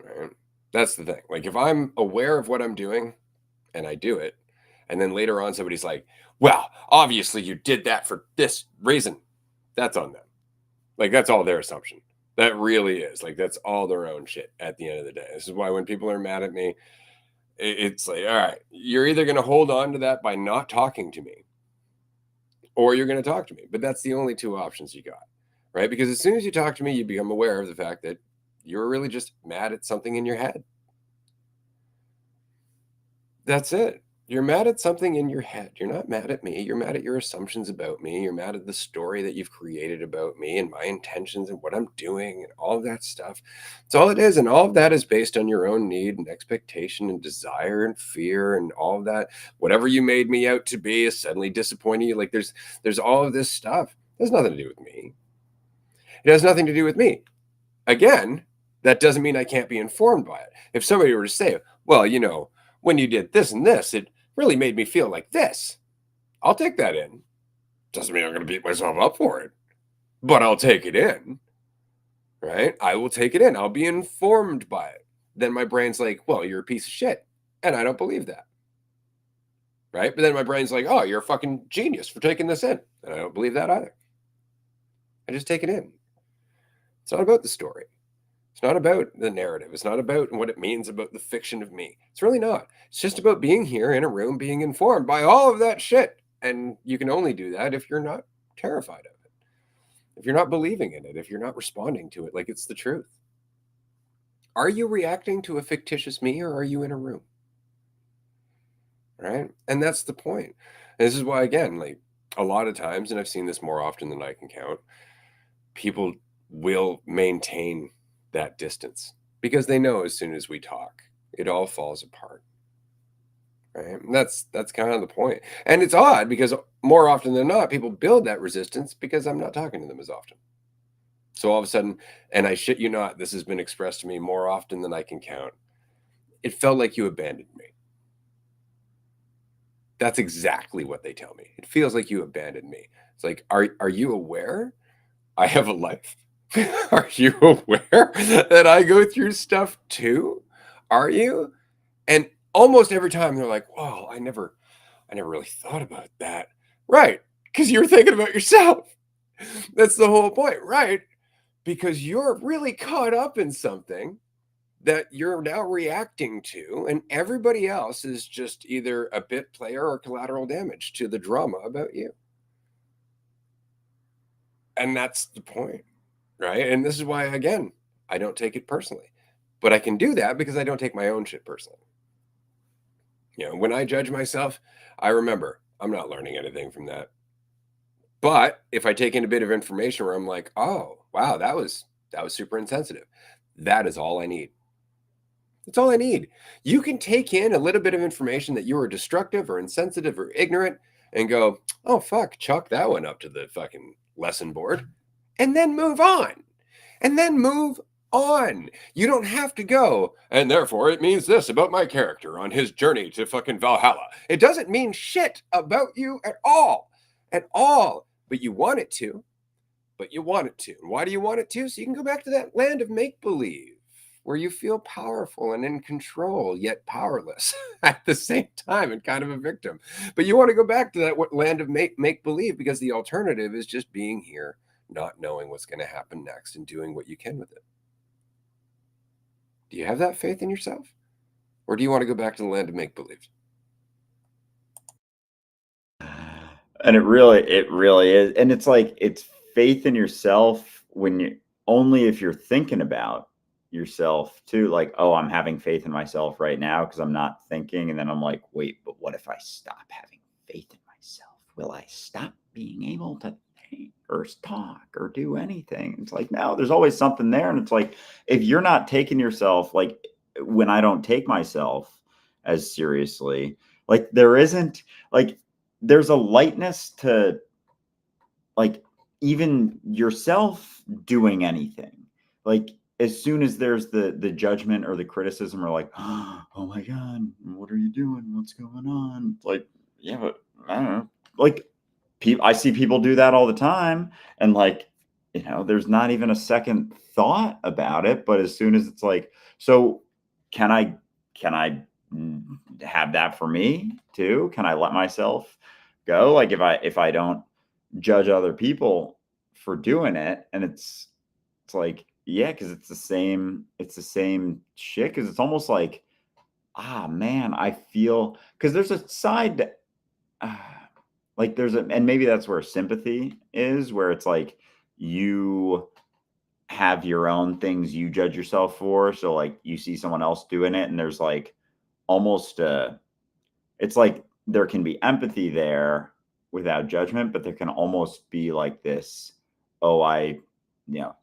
Right? That's the thing. Like if I'm aware of what I'm doing and I do it, and then later on somebody's like, well, obviously you did that for this reason, that's on them. Like that's all their assumption. That really is. Like, that's all their own shit at the end of the day. This is why when people are mad at me, it's like, all right, you're either going to hold on to that by not talking to me, or you're going to talk to me. But that's the only two options you got, right? Because as soon as you talk to me, you become aware of the fact that you're really just mad at something in your head. That's it. You're mad at something in your head. You're not mad at me. You're mad at your assumptions about me. You're mad at the story that you've created about me and my intentions and what I'm doing and all of that stuff. It's all it is. And all of that is based on your own need and expectation and desire and fear and all of that. Whatever you made me out to be is suddenly disappointing you. Like there's all of this stuff. It has nothing to do with me. It has nothing to do with me. Again, that doesn't mean I can't be informed by it. If somebody were to say, well, when you did this and this, it really made me feel like this. I'll take that in. Doesn't mean I'm going to beat myself up for it, but I'll take it in, right? I will take it in. I'll be informed by it. Then my brain's like, well, you're a piece of shit. And I don't believe that, right? But then my brain's like, oh, you're a fucking genius for taking this in. And I don't believe that either. I just take it in. It's not about the story. It's not about the narrative. It's not about what it means about the fiction of me. It's really not. It's just about being here in a room, being informed by all of that shit. And you can only do that if you're not terrified of it, if you're not believing in it, if you're not responding to it like it's the truth. Are you reacting to a fictitious me, or are you in a room? Right? And that's the point. And this is why, again, like a lot of times, and I've seen this more often than I can count, people will maintain that distance because they know as soon as we talk, it all falls apart. Right? And that's kind of the point. And it's odd because more often than not, people build that resistance because I'm not talking to them as often. So all of a sudden, and I shit you not, this has been expressed to me more often than I can count. It felt like you abandoned me. That's exactly what they tell me. It feels like you abandoned me. It's like, are you aware I have a life? Are you aware that I go through stuff too? Are you? And almost every time they're like, "Wow, I never really thought about that." Right, because you're thinking about yourself. That's the whole point, right? Because you're really caught up in something that you're now reacting to, and everybody else is just either a bit player or collateral damage to the drama about you. And that's the point. Right? And this is why, again, I don't take it personally. But I can do that because I don't take my own shit personally. When I judge myself, I remember I'm not learning anything from that. But if I take in a bit of information where I'm like, oh, wow, that was super insensitive. That is all I need. That's all I need. You can take in a little bit of information that you are destructive or insensitive or ignorant and go, oh, fuck, chalk that one up to the fucking lesson board and then move on. And then move on. You don't have to go, and therefore it means this about my character on his journey to fucking Valhalla. It doesn't mean shit about you at all. At all. But you want it to. But you want it to. And why do you want it to? So you can go back to that land of make believe where you feel powerful and in control, yet powerless at the same time and kind of a victim. But you want to go back to that land of make believe because the alternative is just being here, not knowing what's going to happen next and doing what you can with it. Do you have that faith in yourself? Or do you want to go back to the land of make believe? And it really is. And it's like it's faith in yourself when you only if you're thinking about yourself too, like, oh, I'm having faith in myself right now because I'm not thinking. And then I'm like, wait, but what if I stop having faith in myself? Will I stop being able to think or talk or do anything? It's like, no, there's always something there. And it's like, if you're not taking yourself, like when I don't take myself as seriously, like there isn't like there's a lightness to like even yourself doing anything. Like as soon as there's the judgment or the criticism or like, oh my God, what are you doing? What's going on? It's like, yeah, but I don't know. Like I see people do that all the time. And like, there's not even a second thought about it. But as soon as it's like, so can I have that for me too? Can I let myself go? Like if I don't judge other people for doing it, and it's like yeah, because it's the same shit. Because it's almost like, man, I feel because there's a side that, like and maybe that's where sympathy is, where it's like you have your own things you judge yourself for. So like you see someone else doing it, and there's like almost it's like there can be empathy there without judgment, but there can almost be like this, oh, you know,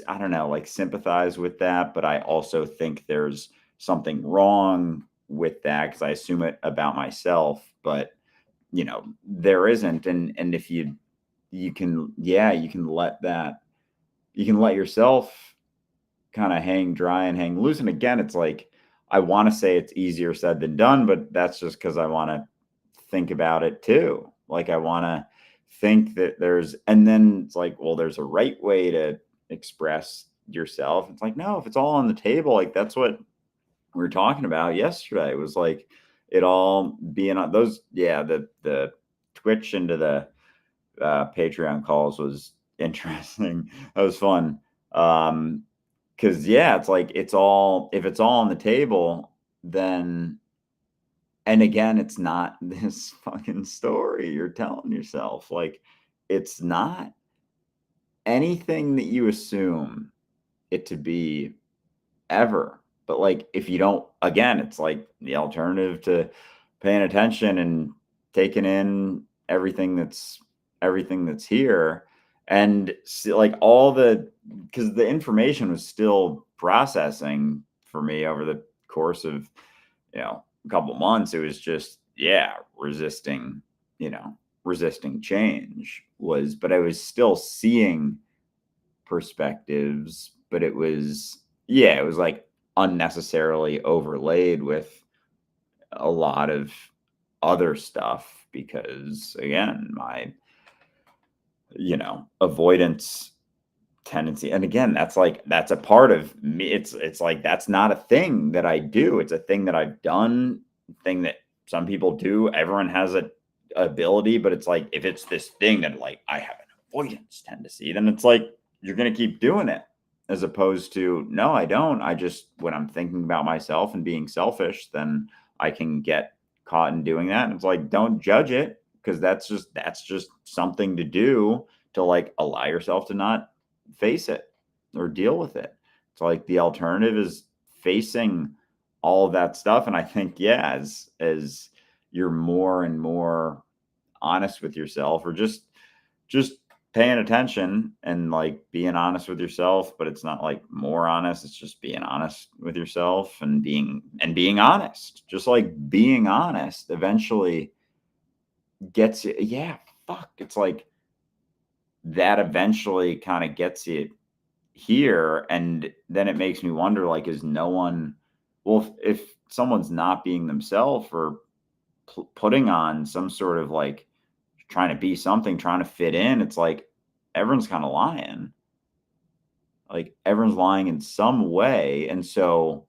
I don't know, like sympathize with that, but I also think there's something wrong with that because I assume it about myself, but there isn't. And if you can, yeah, you can let yourself kind of hang dry and hang loose. And again, it's like, I want to say it's easier said than done, but that's just because I want to think about it too. Like, I want to think that and then it's like, well, there's a right way to express yourself. It's like, no, if it's all on the table, like that's what we were talking about yesterday. It was like it all being on those, yeah, the Twitch into the Patreon calls was interesting. That was fun. Because yeah, it's like if it's all on the table, then and again, it's not this fucking story you're telling yourself. Like, it's not anything that you assume it to be ever. But like, if you don't, again, it's like the alternative to paying attention and taking in everything that's here. And like because the information was still processing for me over the course of, a couple months. It was just, yeah, resisting change but I was still seeing perspectives, but it was, yeah, it was like unnecessarily overlaid with a lot of other stuff because again, my, avoidance tendency. And again, that's a part of me. It's like that's not a thing that I do. It's a thing that I've done, thing that some people do. Everyone has a ability, but it's like if it's this thing that like I have an avoidance tendency, then it's like you're gonna keep doing it. As opposed to no, I don't. I just when I'm thinking about myself and being selfish, then I can get caught in doing that. And it's like don't judge it because that's just something to do to like allow yourself to not face it or deal with it. It's like the alternative is facing all of that stuff. And I think, yeah, as you're more and more honest with yourself or just paying attention and like being honest with yourself, but it's not like more honest, it's just being honest with yourself and being honest. Just like being honest eventually gets you, yeah, fuck. It's like that eventually kind of gets you here. And then it makes me wonder, like, is no one, well, if someone's not being themselves or putting on some sort of like trying to be something, trying to fit in, it's like everyone's kind of lying. Like everyone's lying in some way. And so,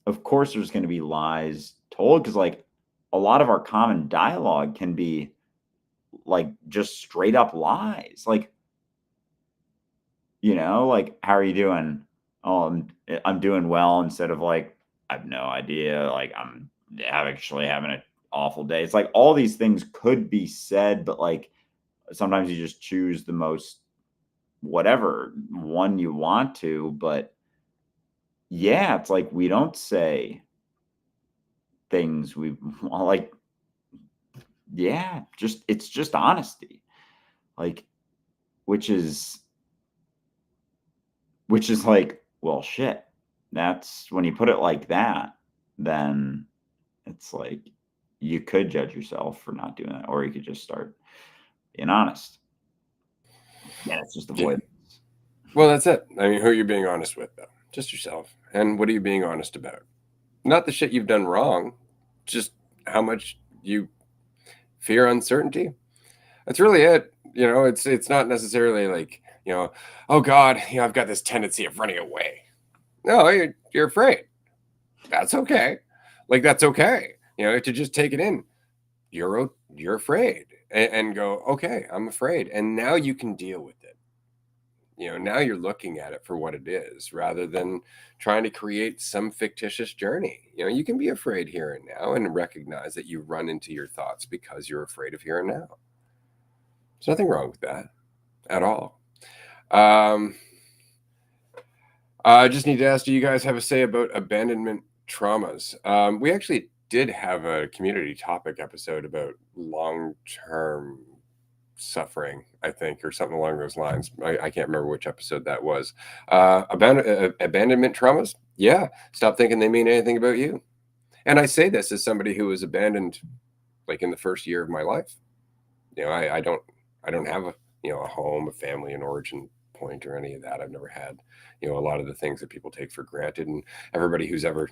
of course, there's going to be lies told because, like, a lot of our common dialogue can be like just straight up lies. Like, like, how are you doing? Oh, I'm doing well instead of like, I have no idea. Like, I'm actually having an awful day. It's like all these things could be said, but like sometimes you just choose the most whatever one you want to. But yeah, it's like we don't say things we like, yeah, it's just honesty. Like, which is like, well, shit. That's when you put it like that, then it's like you could judge yourself for not doing that, or you could just start being honest. Yeah, it's just Yeah. avoidance. Well, that's it. I mean, who are you being honest with, though? Just yourself. And what are you being honest about? Not the shit you've done wrong, just how much you fear uncertainty. That's really it. It's not necessarily like, oh God, I've got this tendency of running away. No, you're afraid. That's okay. Like that's okay. To just take it in. You're afraid and go, okay, I'm afraid. And now you can deal with it. Now you're looking at it for what it is rather than trying to create some fictitious journey. You can be afraid here and now and recognize that you run into your thoughts because you're afraid of here and now. There's nothing wrong with that at all. I just need to ask, do you guys have a say about abandonment traumas? We actually did have a community topic episode about long-term suffering, I think, or something along those lines. I can't remember which episode that was. Abandonment traumas? Yeah. Stop thinking they mean anything about you. And I say this as somebody who was abandoned like in the first year of my life. I don't have a home, a family, an origin point or any of that. I've never had, a lot of the things that people take for granted, and everybody who's ever,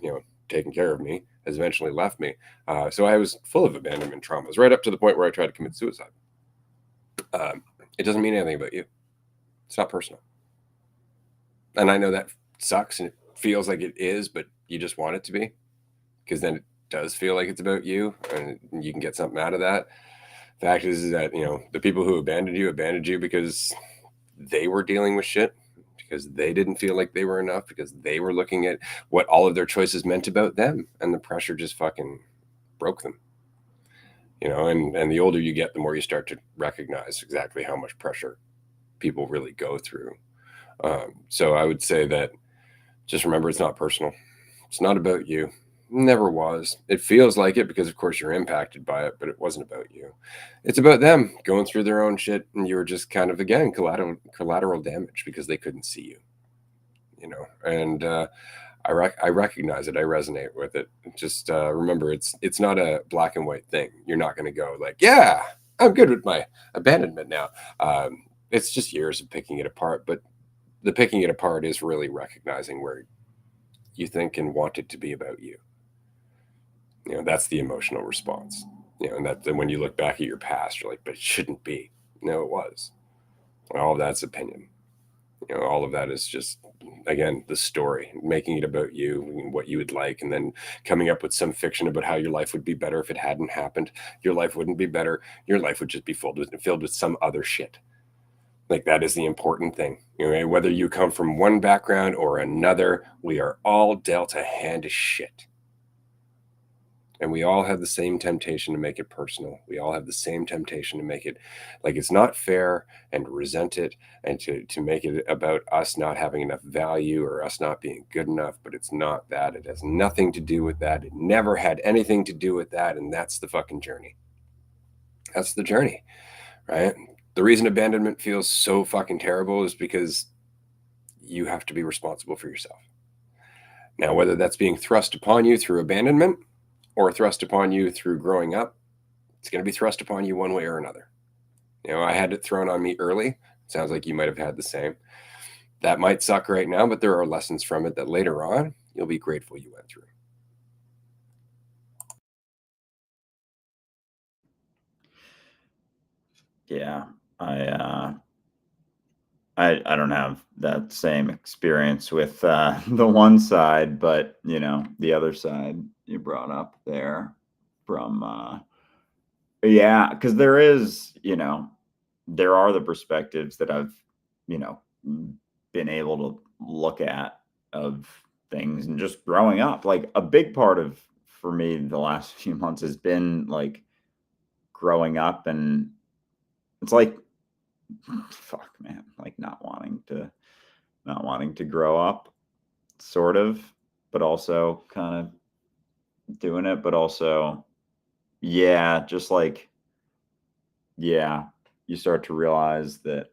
taken care of me has eventually left me. So I was full of abandonment traumas right up to the point where I tried to commit suicide. It doesn't mean anything about you. It's not personal. And I know that sucks and it feels like it is, but you just want it to be, because then it does feel like it's about you and you can get something out of that. Fact is that, the people who abandoned you because they were dealing with shit, because they didn't feel like they were enough, because they were looking at what all of their choices meant about them, and the pressure just fucking broke them. And the older you get, the more you start to recognize exactly how much pressure people really go through. So I would say that just remember, it's not personal. It's not about you. Never was. It feels like it because, of course, you're impacted by it, but it wasn't about you. It's about them going through their own shit, and you were just kind of, again, collateral damage because they couldn't see you. And I recognize it. I resonate with it. Just remember, it's not a black and white thing. You're not going to go like, yeah, I'm good with my abandonment now. It's just years of picking it apart, but the picking it apart is really recognizing where you think and want it to be about you. That's the emotional response. And that then when you look back at your past, you're like, but it shouldn't be. No, it was. All of that's opinion. All of that is just, again, the story, making it about you and what you would like, and then coming up with some fiction about how your life would be better if it hadn't happened. Your life wouldn't be better. Your life would just be filled with some other shit. Like, that is the important thing. Whether you come from one background or another, we are all dealt a hand of shit. And we all have the same temptation to make it personal. We all have the same temptation to make it like it's not fair and resent it, and to make it about us not having enough value or us not being good enough. But it's not that. It has nothing to do with that. It never had anything to do with that. And that's the fucking journey. That's the journey, right? The reason abandonment feels so fucking terrible is because you have to be responsible for yourself. Now, whether that's being thrust upon you through abandonment or thrust upon you through growing up, it's going to be thrust upon you one way or another. I had it thrown on me early. Sounds like you might have had the same. That might suck right now, but there are lessons from it that later on you'll be grateful you went through. Yeah, I don't have that same experience with the one side, but the other side you brought up there from yeah, because there are the perspectives that I've you know been able to look at of things, and just growing up, like a big part of for me the last few months has been like growing up, and it's like fuck man, like not wanting to grow up, sort of, but also kind of doing it, but also, yeah, just like, yeah, you start to realize that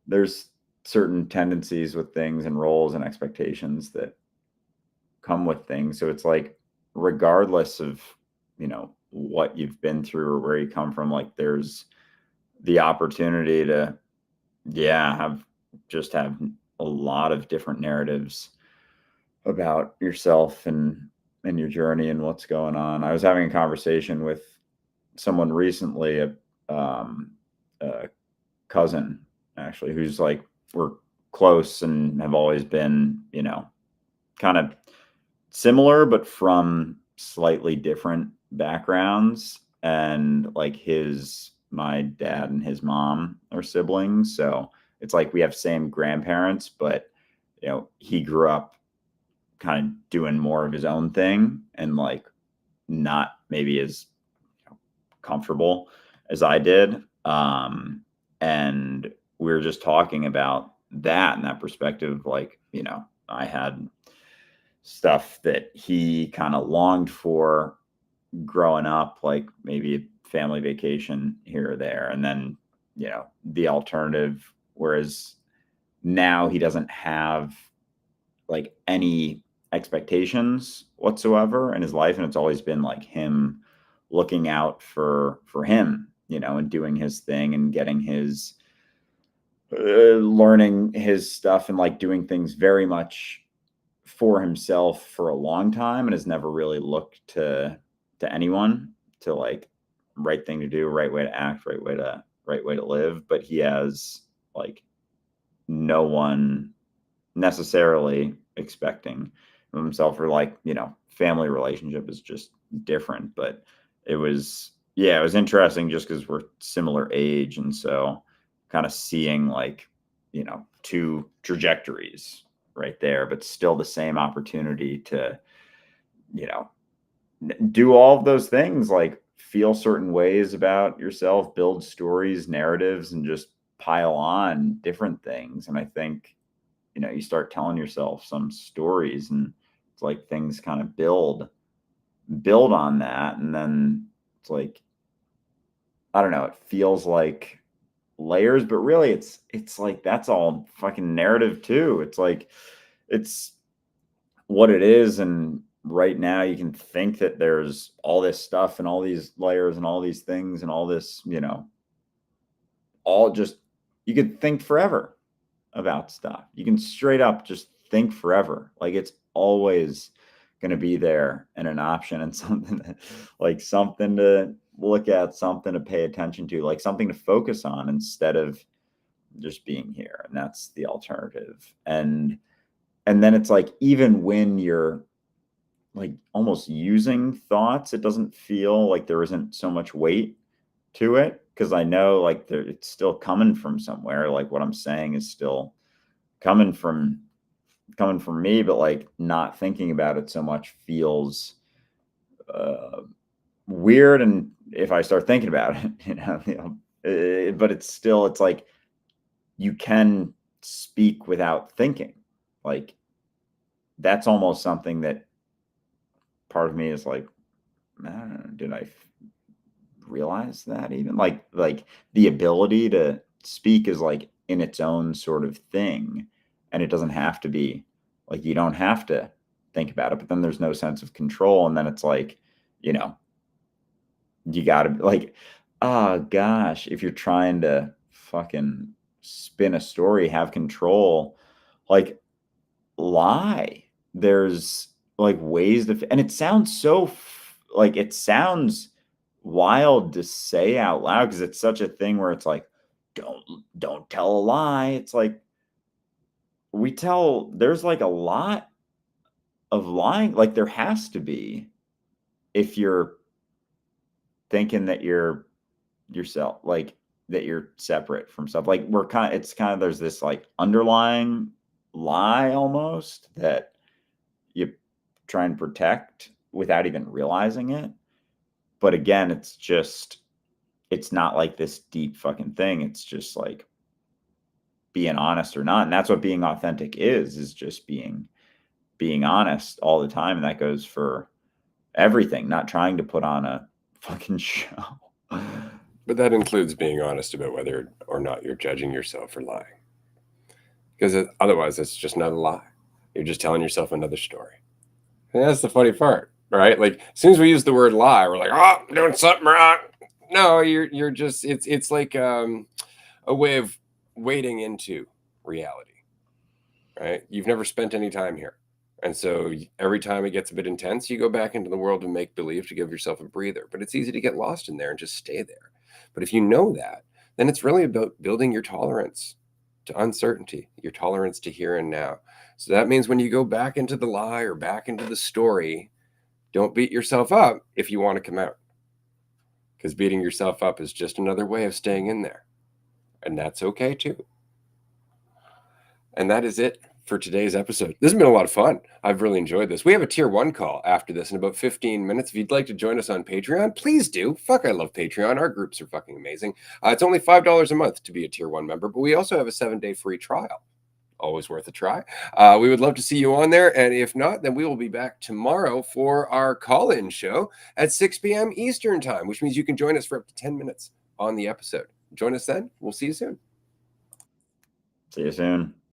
there's certain tendencies with things and roles and expectations that come with things. So it's like, regardless of, what you've been through or where you come from, like there's the opportunity to, yeah, have a lot of different narratives about yourself and your journey and what's going on. I was having a conversation with someone recently, a cousin actually, who's like, we're close and have always been, kind of similar, but from slightly different backgrounds. And like my dad and his mom are siblings. So it's like we have same grandparents, but he grew up kind of doing more of his own thing and like not maybe as comfortable as I did. And we were just talking about that and that perspective. Like, I had stuff that he kind of longed for growing up, like maybe a family vacation here or there. And then, the alternative, whereas now he doesn't have like any expectations whatsoever in his life, and it's always been like him looking out for him, and doing his thing and getting his learning his stuff and like doing things very much for himself for a long time, and has never really looked to anyone to like right thing to do, right way to act, right way to live. But he has like no one necessarily expecting of himself, or like, family relationship is just different. But it was interesting just because we're similar age, and so kind of seeing like, two trajectories right there, but still the same opportunity to, you know do all of those things, like feel certain ways about yourself, build stories, narratives, and just pile on different things. And I think, you start telling yourself some stories, and it's like things kind of build on that. And then it's like, I don't know, it feels like layers, but really it's like that's all fucking narrative too. It's like it's what it is. And right now you can think that there's all this stuff and all these layers and all these things and all this, all just, you could think forever about stuff. You can straight up just think forever. Like it's always going to be there and an option, and something that, like something to look at, something to pay attention to, like something to focus on instead of just being here. And that's the alternative. And then it's like, even when you're like almost using thoughts, it doesn't feel like there isn't so much weight to it, because I know like it's still coming from somewhere. Like what I'm saying is still coming from me, but like not thinking about it so much feels weird. And if I start thinking about it, but it's like you can speak without thinking. Like that's almost something that part of me is like, I don't know, did I realize that? Even like the ability to speak is like in its own sort of thing, and it doesn't have to be like, you don't have to think about it. But then there's no sense of control, and then it's like, you know you gotta like, oh gosh, if you're trying to fucking spin a story, have control, like lie. There's like ways to, and it sounds so like it sounds wild to say out loud, because it's such a thing where it's like, don't tell a lie. It's like there's like a lot of lying, like there has to be, if you're thinking that you're yourself, like that you're separate from stuff. Like it's kind of, there's this like underlying lie almost that you try and protect without even realizing it. But again, it's not like this deep fucking thing. It's just like being honest or not. And that's what being authentic is just being honest all the time. And that goes for everything, not trying to put on a fucking show. But that includes being honest about whether or not you're judging yourself for lying. Because otherwise, it's just not a lie. You're just telling yourself another story. And that's the funny part, right? Like as soon as we use the word lie, we're like, oh, I'm doing something wrong. No, you're just, it's like a way of wading into reality, right? You've never spent any time here. And so every time it gets a bit intense, you go back into the world of make believe to give yourself a breather. But it's easy to get lost in there and just stay there. But if you know that, then it's really about building your tolerance to uncertainty, your tolerance to here and now. So that means when you go back into the lie or back into the story, don't beat yourself up if you want to come out. Because beating yourself up is just another way of staying in there. And that's okay too. And that is it for today's episode. This has been a lot of fun. I've really enjoyed this. We have a tier 1 call after this in about 15 minutes. If you'd like to join us on Patreon, please do. Fuck, I love Patreon. Our groups are fucking amazing. It's only $5 a month to be a tier 1 member, but we also have a 7-day free trial. Always worth a try. We would love to see you on there. And if not, then we will be back tomorrow for our call-in show at 6 p.m. Eastern time, which means you can join us for up to 10 minutes on the episode. Join us then. We'll see you soon. See you soon.